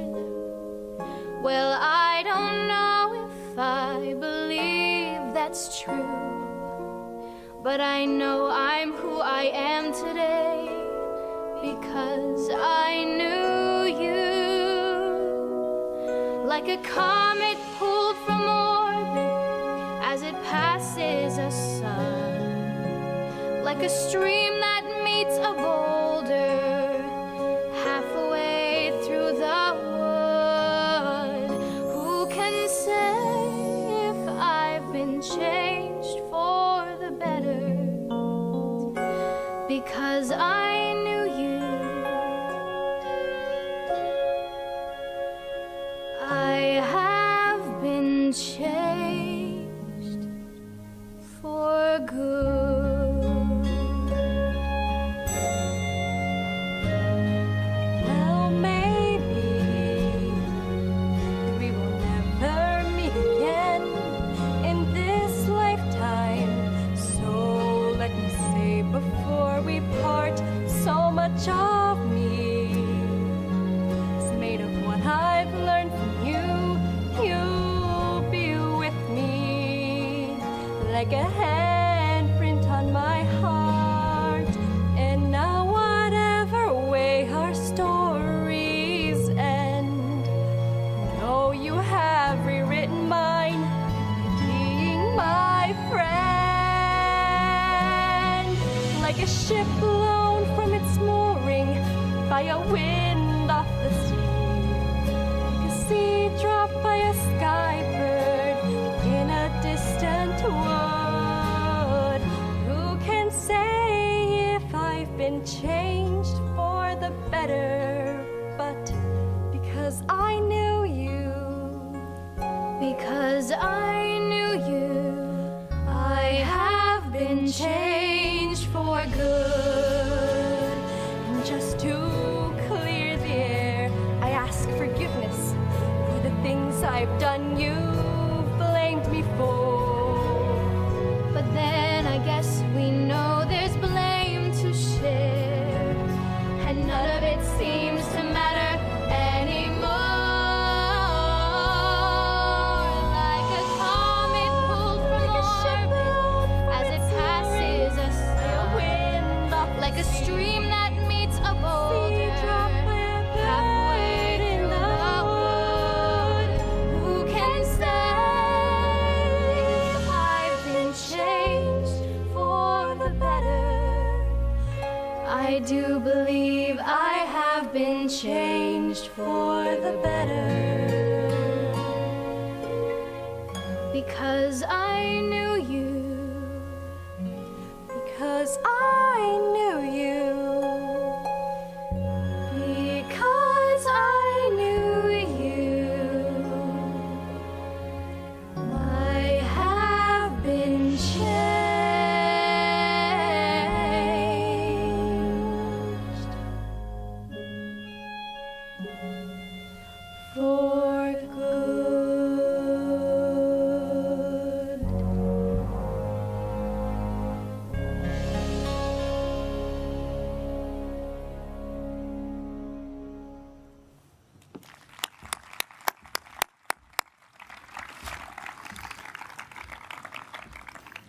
Well, I don't know if I believe that's true, but I know I'm who I am today because I knew you. Like a comet pulled from orbit as it passes a sun, like a stream that meets a boulder halfway through the wood. Who can say if I've been changed for the better? Because I knew you. I have been changed for good. Well, maybe we will never meet again in this lifetime. So let me say before we part, so much of me is made of what I've learned from you. You'll be with me like a handprint on my heart. And now whatever way our stories end, know you have rewritten mine, being my friend. Like a ship blown from its mooring by a wind off the sea, like a sea dropped by a sky bird in a distant wood. Who can say if I've been changed for the better? But because I knew you, Because I knew you, I have been changed for good. And just to clear the air, I ask forgiveness for the things I've done you've blamed me for. but then I guess we know there's blame to share, and none of it seems to matter anymore. Like a comet pulled from orbit as it passes a sun, Wind off like a stream that meets a boulder halfway through the wood. Who can I do believe I have been changed for the better, because I knew you, because I knew you, because I knew you. I have been changed for good.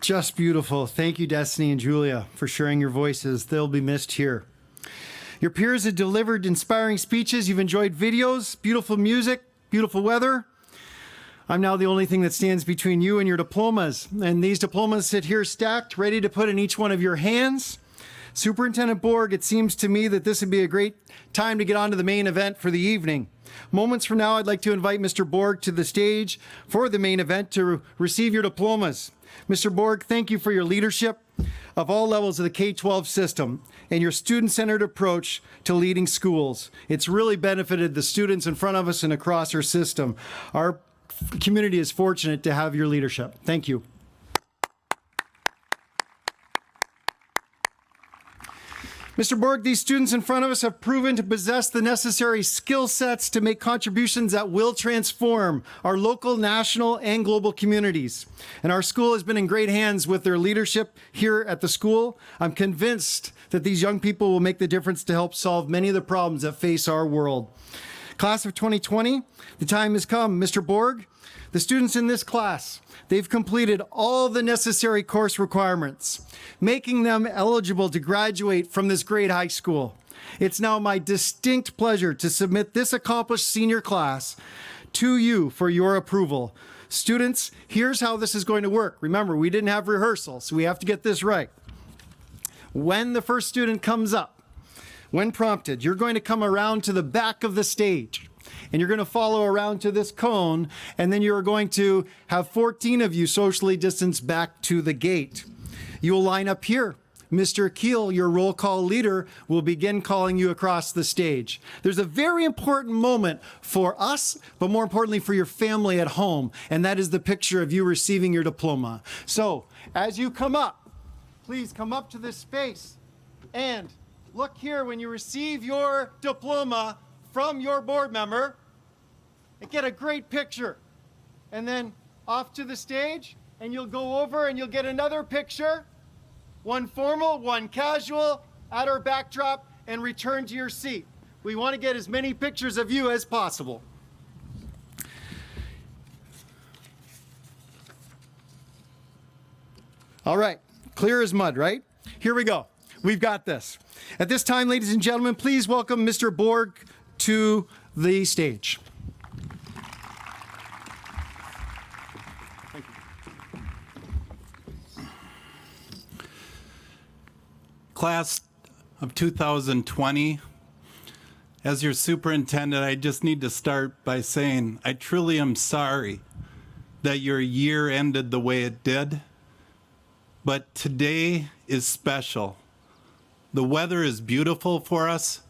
Just beautiful. Thank you, Destiny and Julia, for sharing your voices. They'll be missed here. Your peers have delivered inspiring speeches. You've enjoyed videos, beautiful music, beautiful weather. I'm now the only thing that stands between you and your diplomas. And these diplomas sit here stacked, ready to put in each one of your hands. Superintendent Borg, it seems to me that this would be a great time to get on to the main event for the evening. Moments from now, I'd like to invite Mr. Borg to the stage for the main event to receive your diplomas. Mr. Borg, thank you for your leadership of all levels of the K-12 system and your student-centered approach to leading schools. It's really benefited the students in front of us and across our system. Our community is fortunate to have your leadership. Thank you. Mr. Borg, these students in front of us have proven to possess the necessary skill sets to make contributions that will transform our local, national, and global communities. And our school has been in great hands with their leadership here at the school. I'm convinced that these young people will make the difference to help solve many of the problems that face our world. Class of 2020, the time has come. Mr. Borg, the students in this class, they've completed all the necessary course requirements, making them eligible to graduate from this great high school. It's now my distinct pleasure to submit this accomplished senior class to you for your approval. Students, here's how this is going to work. Remember, we didn't have rehearsal, so we have to get this right. When the first student comes up, when prompted, you're going to come around to the back of the stage. And you're going to follow around to this cone, and then you're going to have 14 of you socially distanced back to the gate. You'll line up here. Mr. Keel, your roll call leader, will begin calling you across the stage. There's a very important moment for us, but more importantly for your family at home, and that is the picture of you receiving your diploma. So, as you come up, please come up to this space, and look here when you receive your diploma from your board member, and get a great picture. And then off to the stage, and you'll go over and you'll get another picture, one formal, one casual, at our backdrop, and return to your seat. We want to get as many pictures of you as possible. All right, clear as mud, right? Here we go. We've got this. At this time, ladies and gentlemen, please welcome Mr. Borg to the stage. Class of 2020, as your superintendent, I just need to start by saying I truly am sorry that your year ended the way it did, but today is special. The weather is beautiful for us,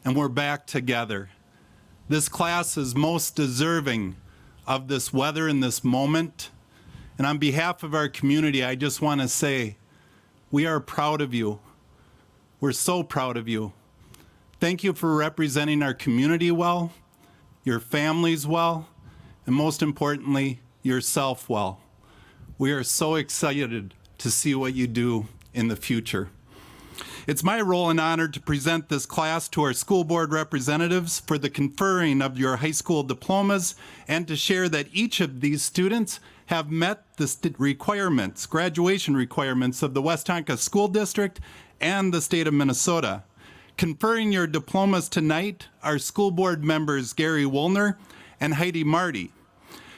and we're back together. This class is most deserving of this weather in this moment, and on behalf of our community, I just want to say we are proud of you. We're so proud of you. Thank you for representing our community well, your families well, and most importantly, yourself well. We are so excited to see what you do in the future. It's my role and honor to present this class to our school board representatives for the conferring of your high school diplomas and to share that each of these students have met the requirements, graduation requirements of the Westonka School District and the state of Minnesota. Conferring your diplomas tonight are school board members Gary Woolner and Heidi Marty.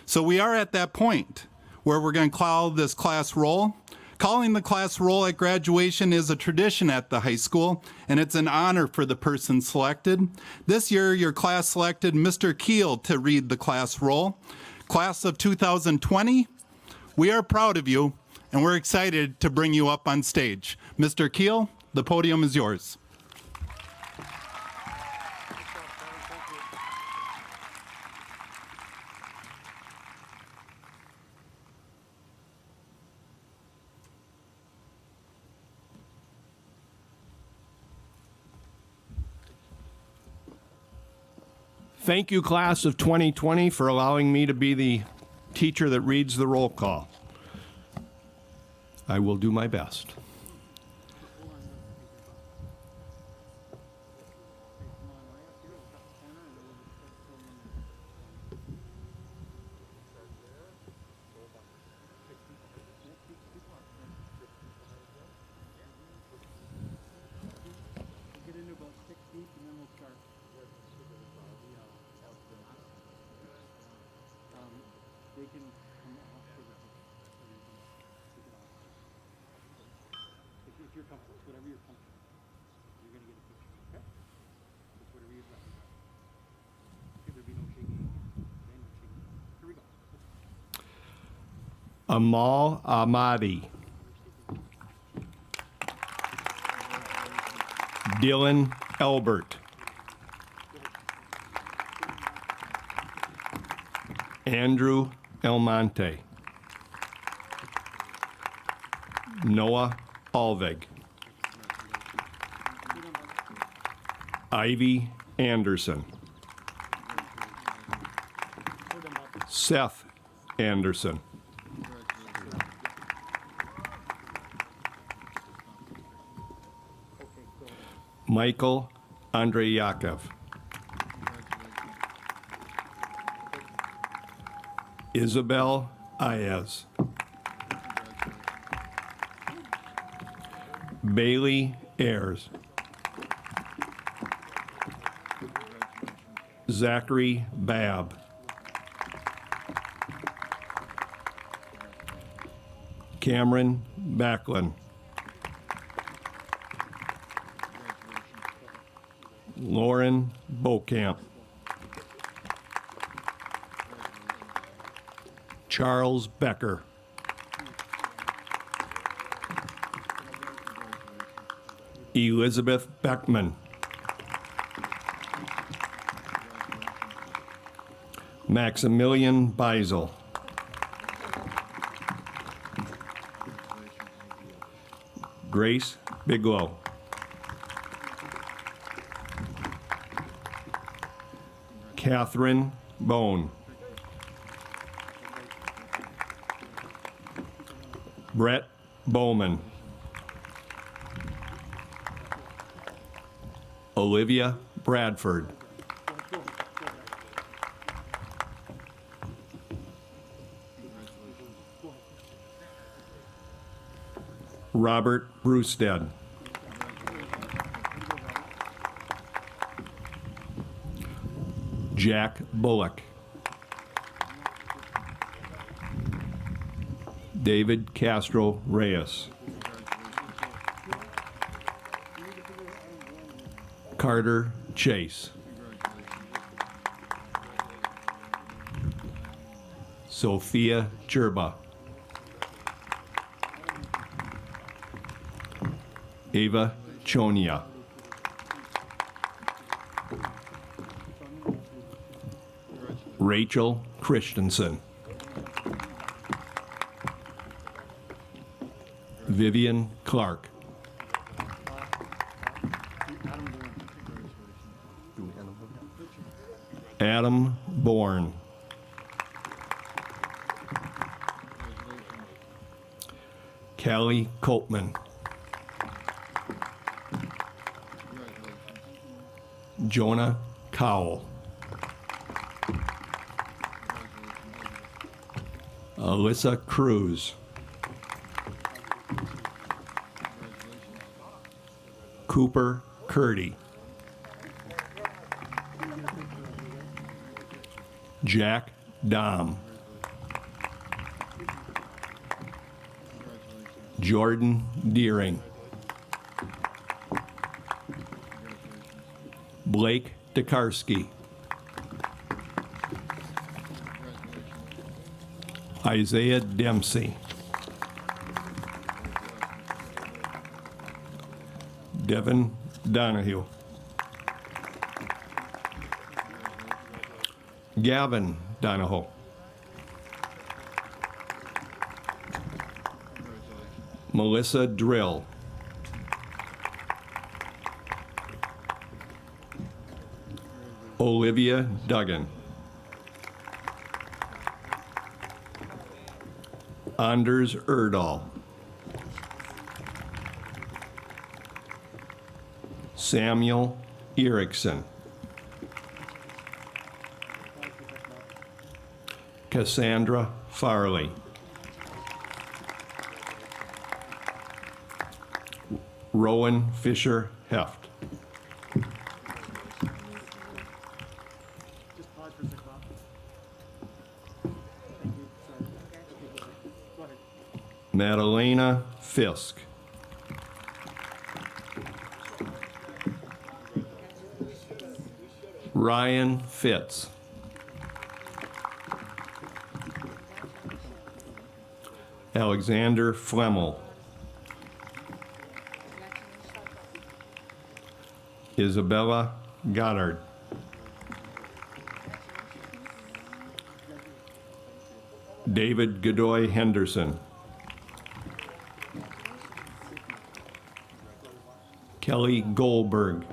So we are at that point where we're going to call this class roll. Calling the class roll at graduation is a tradition at the high school, and it's an honor for the person selected. This year, your class selected Mr. Keel to read the class roll. Class of 2020, we are proud of you, and we're excited to bring you up on stage. Mr. Keel, the podium is yours. Thank you, class of 2020, for allowing me to be the teacher that reads the roll call. I will do my best. Amal Ahmadi. Dylan Elbert. Andrew Elmonte. Noah Alveg. Ivy Anderson. Seth Anderson. Michael Andreyakov. Isabel Ayez. Bailey Ayers. Zachary Babb. Cameron Backlund. Lauren Beaucamp. Charles Becker. Elizabeth Beckman. Maximilian Beisel. Grace Bigelow. Catherine Bone. Brett Bowman. Olivia Bradford. Robert Brewstead. Jack Bullock. David Castro Reyes. Carter Chase. Sophia Cherba. Ava Chonia. Rachel Christensen. Vivian Clark. Adam Bourne. Callie Coltman. Jonah Cowell. Alyssa Cruz. Cooper Curdy. Jack Dom. Jordan Deering. Blake Tokarski. Isaiah Dempsey. Devin Donahue. Gavin Donahoe. Melissa Drill. Olivia Duggan. Anders Erdahl. Samuel Erickson. Cassandra Farley. Rowan Fisher Heft. Madalena Fisk. Ryan Fitz. Alexander Flemmel. Isabella Goddard. David Godoy Henderson. Kelly Goldberg.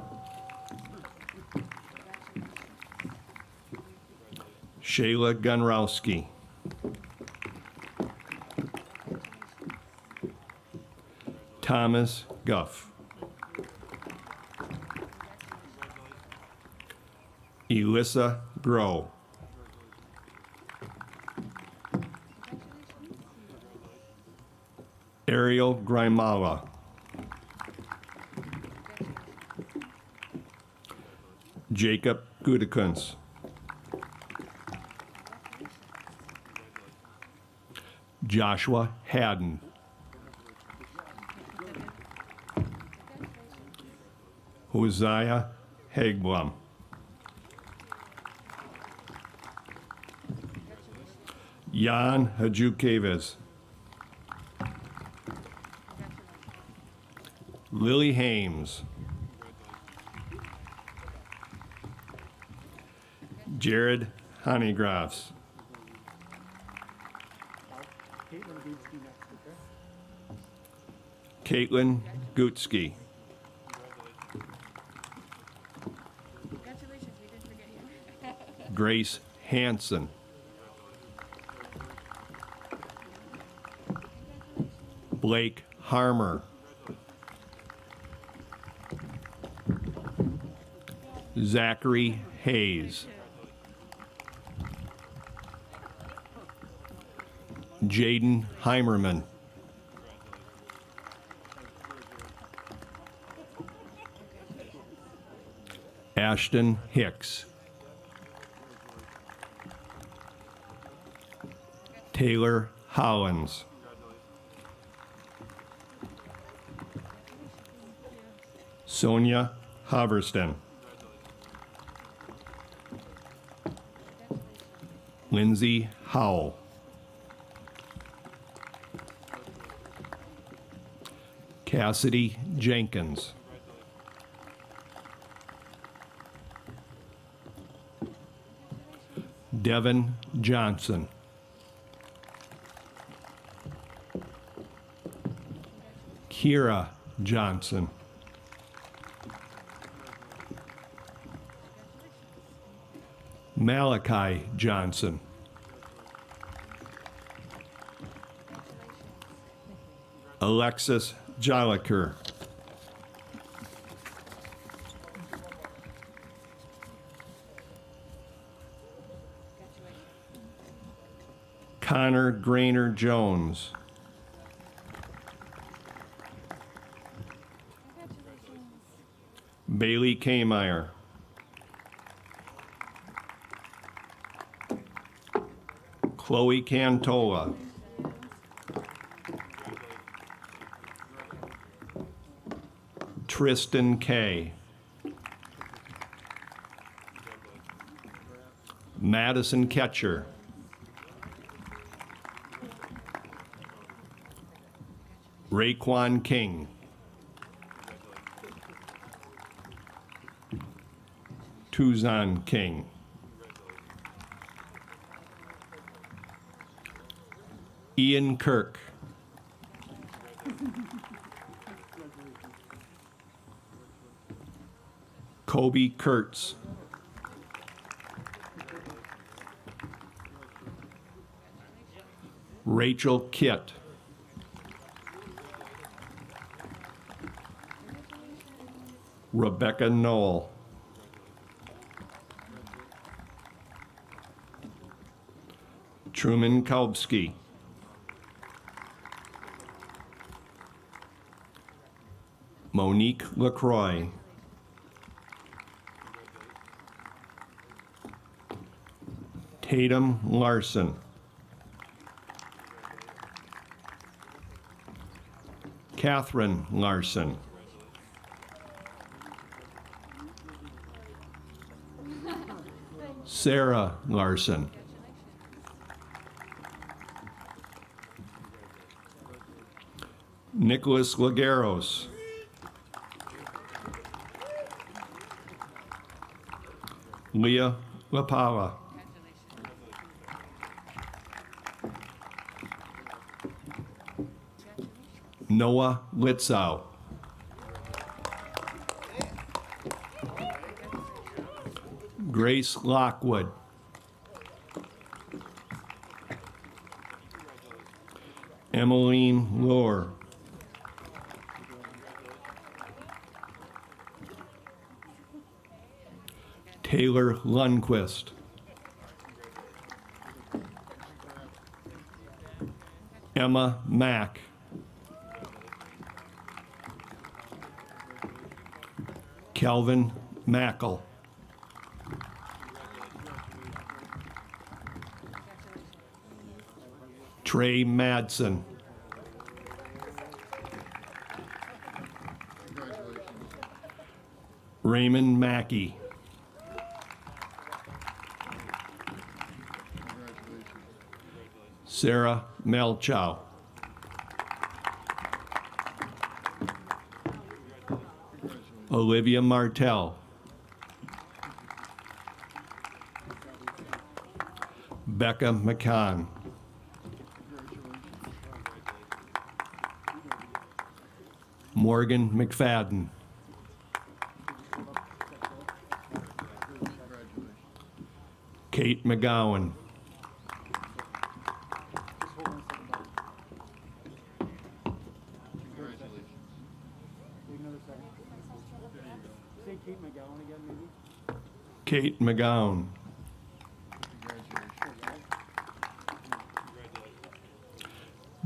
Shayla Gunrowski. Thomas Guff. Elissa Grow. Ariel Grimala. Jacob Gudekens. Joshua Haddon. Hosea Hagblum. Jan Hadjukeves. Lily Hames. Jared Honeygraffs. Caitlin Gutsky. Grace Hansen. Blake Harmer. Zachary Hayes. Jaden Heimerman. Ashton Hicks. Taylor Hollins. Sonia Haverston. Lindsay Howell. Cassidy Jenkins. Devin Johnson. Kira Johnson. Malachi Johnson. Alexis Joliker. Connor Grainer Jones. Bailey Kmeyer. Chloe Cantola. Tristan Kay. Madison Ketcher. Raekwon King. Tuzan King. Ian Kirk. Kobe Kurtz. Rachel Kitt. Rebecca Knoll. Truman Kaubski. Monique LaCroix. Tatum Larson. Catherine Larson. Sarah Larson. Nicholas Lagueros. Leah LaPala. Noah Litzow. Grace Lockwood. Emmeline Lohr. Taylor Lundquist. Emma Mack. Calvin Mackle. Trey Madsen. Raymond Mackey. Sarah Melchow. Olivia Martell. Becca McCann. Morgan McFadden. Kate McGowan. Kate McGowan.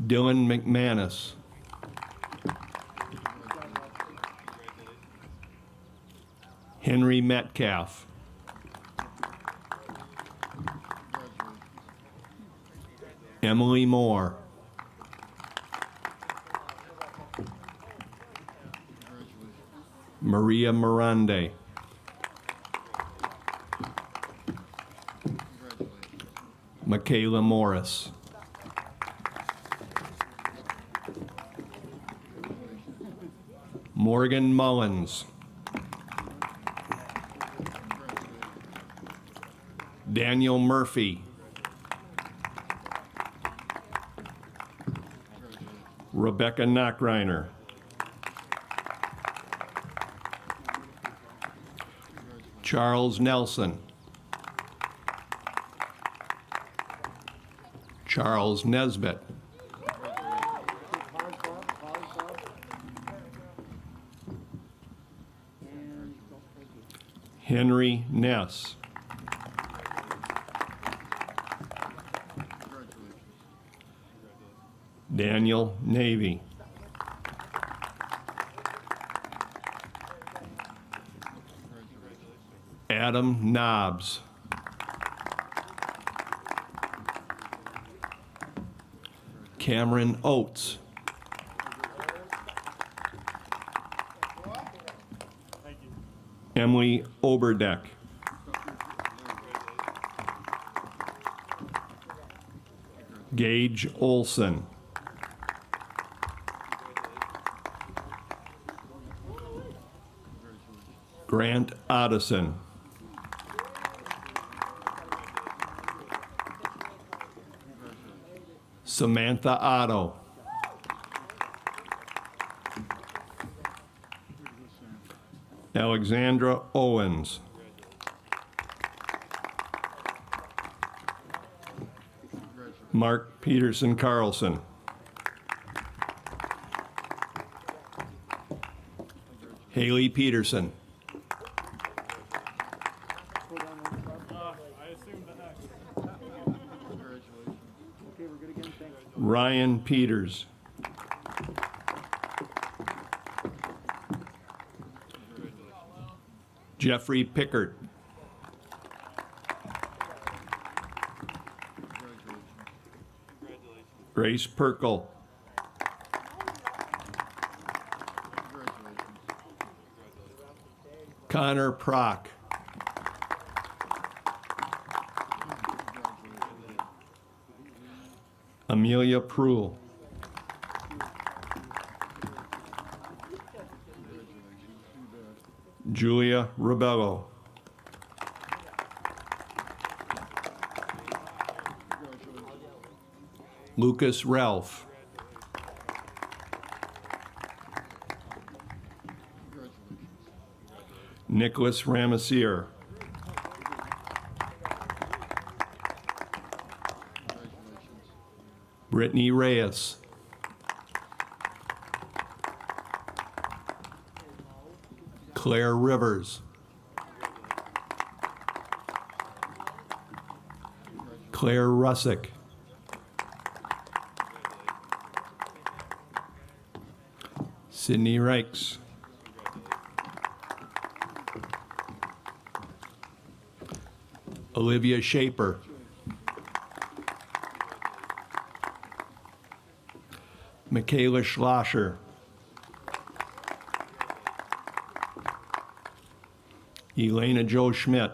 Dylan McManus. Henry Metcalf. Emily Moore. Maria Mirande. Michaela Morris. Morgan Mullins. Daniel Murphy. Rebecca Knockreiner. Charles Nelson. Charles Nesbitt. Henry Ness. Daniel Navy. Adam Knobs. Cameron Oates. Emily Oberdeck. Gage Olson. Grant Otteson. Samantha Otto. Alexandra Owens. Mark Peterson Carlson. Haley Peterson. Ryan Peters. Jeffrey Pickert. Grace Perkle. Connor Prock. Amelia Pruhl. Julia Rebello. Lucas Ralph. Nicholas Ramasier. Brittany Reyes. Claire Rivers. Claire Russick. Sydney Reichs. Olivia Shaper. Michaela Schlosser. Elena Jo Schmidt.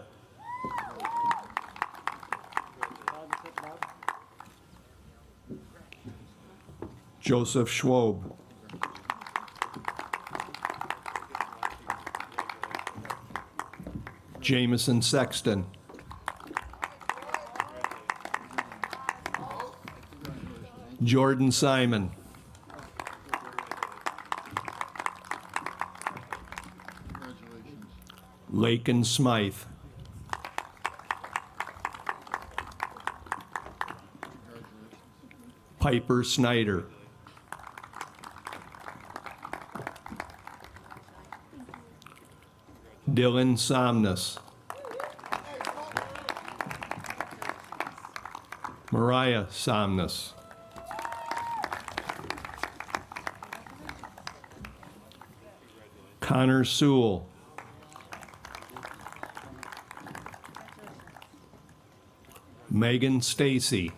Joseph Schwob. Jameson Sexton. Jordan Simon. Lakin Smythe. Piper Snyder. Dylan Somnus. Mariah Somnus. Connor Sewell. Megan Stacy.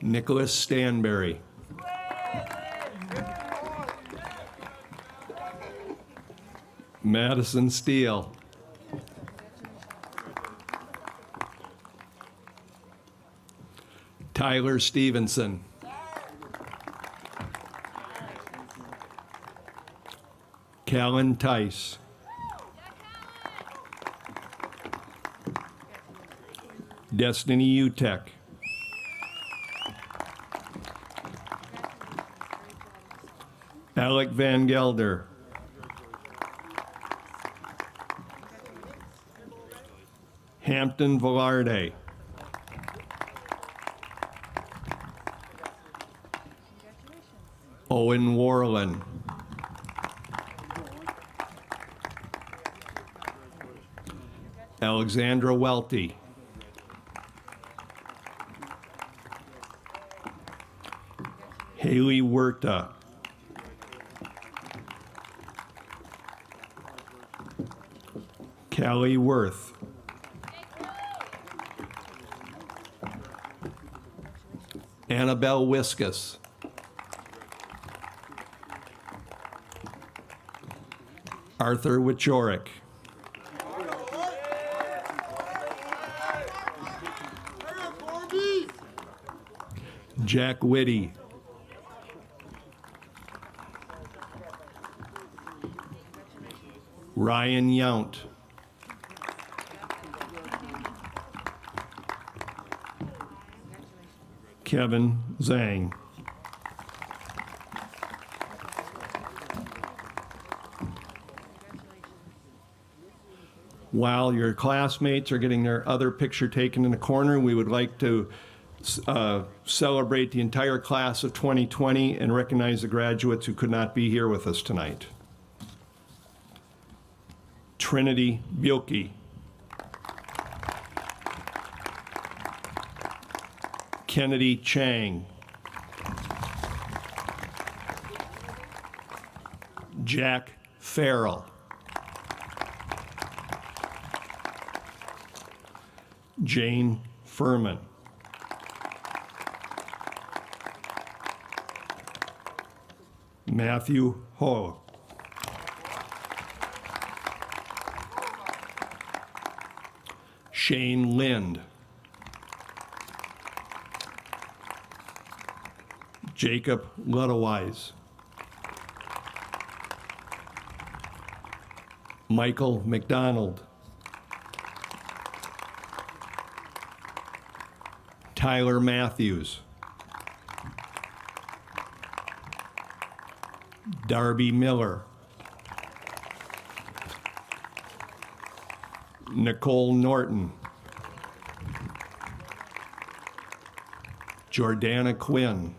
Nicholas Stanberry. Madison Steele. Tyler Stevenson. Callan Tice. Destiny Utek. Alec Van Gelder. Hampton Velarde. Owen Warland. Alexandra Welty. Haley Huerta. Callie Worth. Annabelle Wiskus. Arthur Wichorek. Jack Whitty. Ryan Yount. Kevin Zhang. While your classmates are getting their other picture taken in the corner, we would like to celebrate the entire class of 2020 and recognize the graduates who could not be here with us tonight. Trinity Bielke. Kennedy Chang. Jack Farrell. Jane Furman. Matthew Ho. Shane Lind. Jacob Ludowise. Michael McDonald. Tyler Matthews. Darby Miller. Nicole Norton. Jordana Quinn.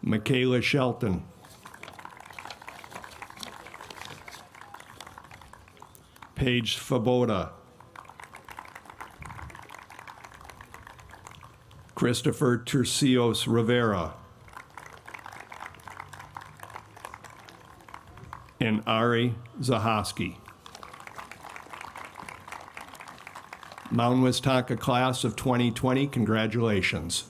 Michaela Shelton. Paige Faboda. Christopher Turcios Rivera. And Ari Zahoski. Mount Westaka class of 2020, congratulations.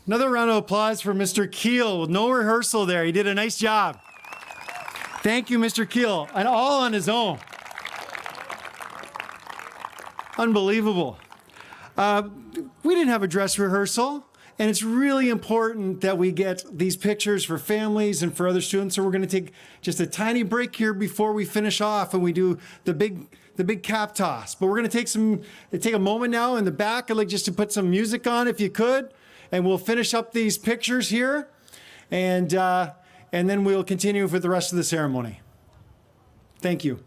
Another round of applause for Mr. Keel with no rehearsal there. He did a nice job. Thank you, Mr. Keel, and all on his own. Unbelievable. We didn't have a dress rehearsal, and it's really important that we get these pictures for families and for other students. So we're going to take just a tiny break here before we finish off and we do the big cap toss. But we're going to take a moment now in the back. I'd like just to put some music on if you could, and we'll finish up these pictures here, and then we'll continue for the rest of the ceremony. Thank you.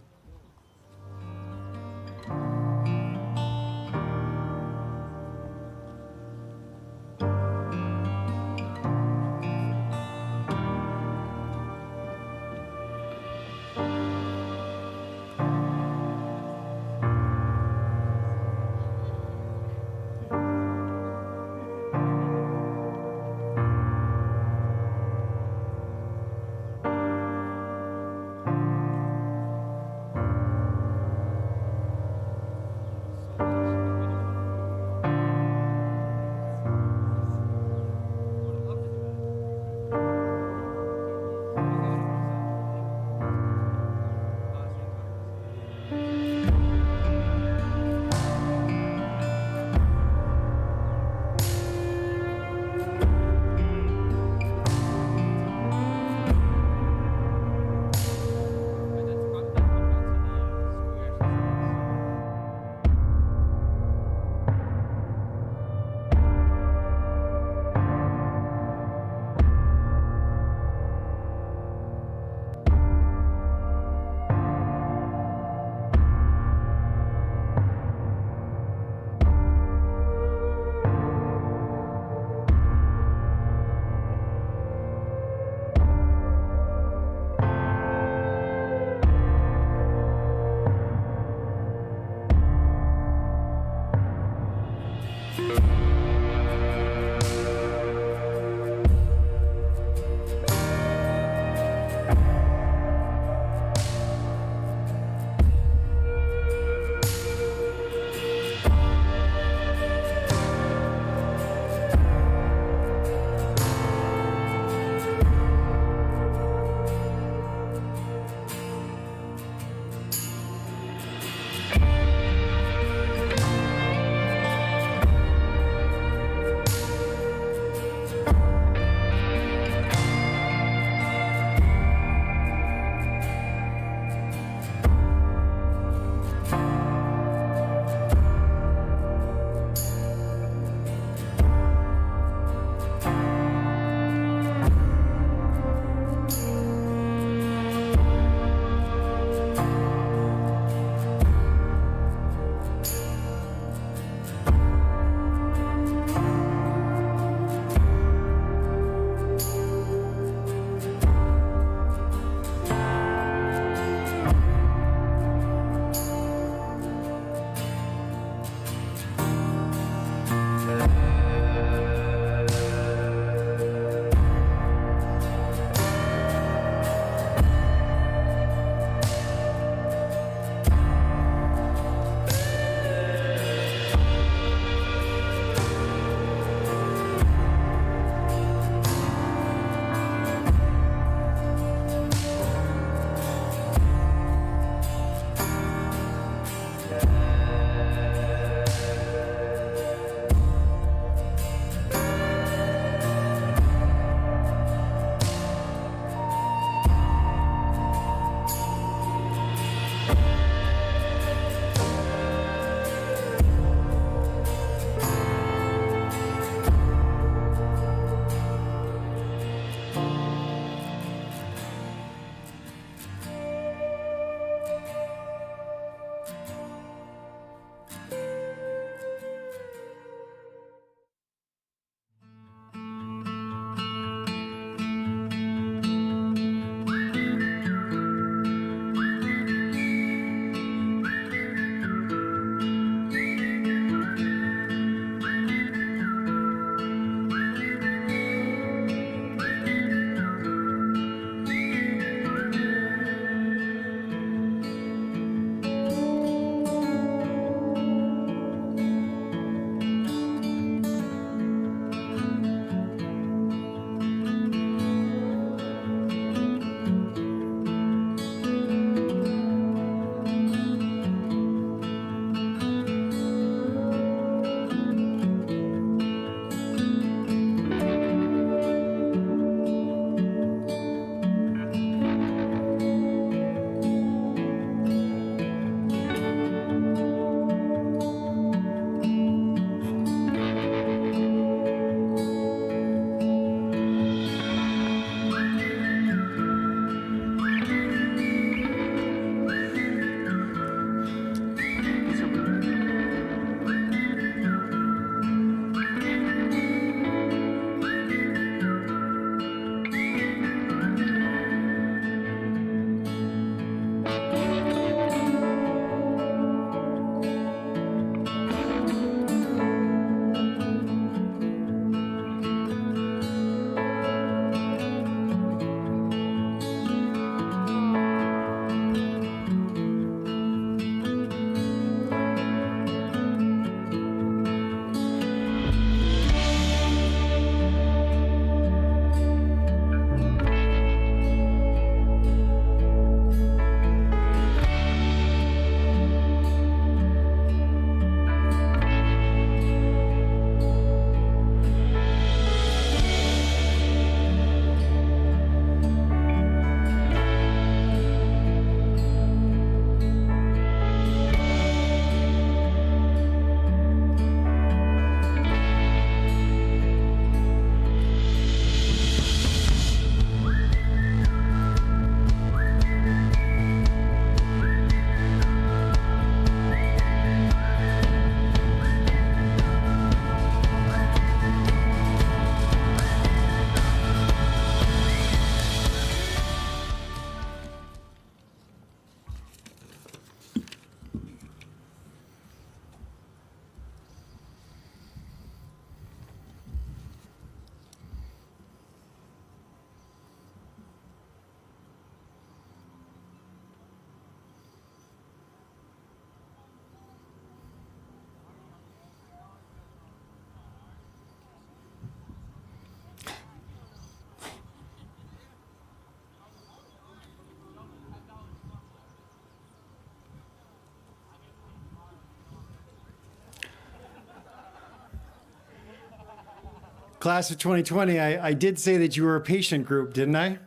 Class of 2020, I did say that you were a patient group, didn't I?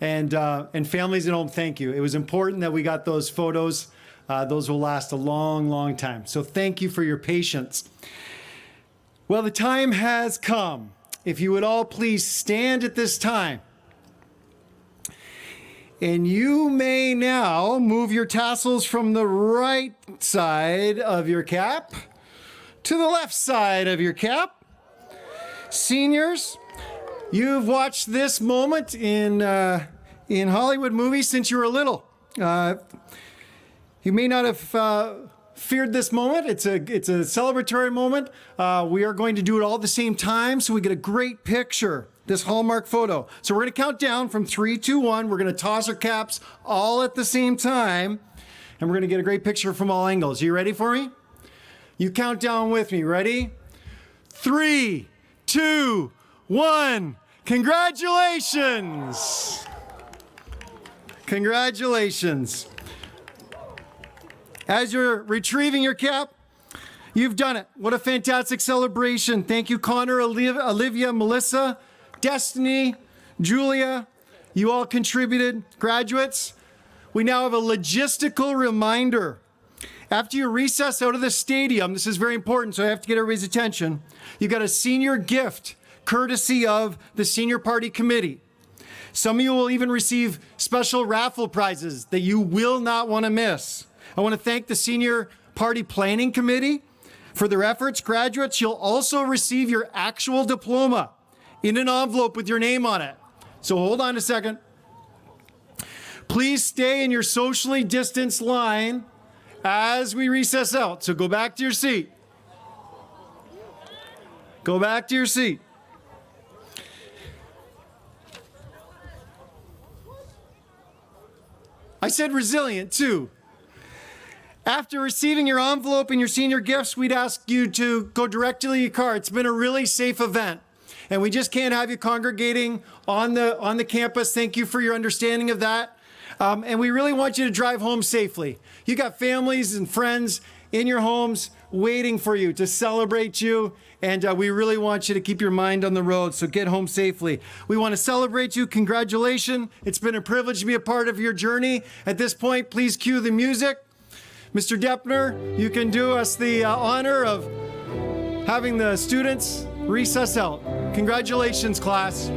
And families at home, thank you. It was important that we got those photos. Those will last a long, long time. So thank you for your patience. Well, the time has come. If you would all please stand at this time. And you may now move your tassels from the right side of your cap to the left side of your cap. Seniors, you've watched this moment in Hollywood movies since you were little. You may not have feared this moment. It's a celebratory moment. We are going to do it all at the same time so we get a great picture, this Hallmark photo. So we're going to count down from 3, 2, 1. We're going to toss our caps all at the same time, and we're going to get a great picture from all angles. You ready for me? You count down with me. Ready? 3, 2, 1. Congratulations! Congratulations. As you're retrieving your cap, you've done it. What a fantastic celebration. Thank you, Connor, Olivia, Melissa, Destiny, Julia. You all contributed. Graduates, we now have a logistical reminder. After you recess out of the stadium, this is very important, so I have to get everybody's attention. You got a senior gift courtesy of the Senior Party Committee. Some of you will even receive special raffle prizes that you will not want to miss. I want to thank the Senior Party Planning Committee for their efforts. Graduates, you'll also receive your actual diploma in an envelope with your name on it. So hold on a second. Please stay in your socially distanced line as we recess out. So go back to your seat. Go back to your seat. I said resilient too. After receiving your envelope and your senior gifts, we'd ask you to go directly to your car. It's been a really safe event, and we just can't have you congregating on the campus. Thank you for your understanding of that. And we really want you to drive home safely. You got families and friends in your homes waiting for you to celebrate you, and we really want you to keep your mind on the road, so get home safely. We want to celebrate you. Congratulations. It's been a privilege to be a part of your journey. At this point, please cue the music. Mr. Deppner, you can do us the honor of having the students recess out. Congratulations, class.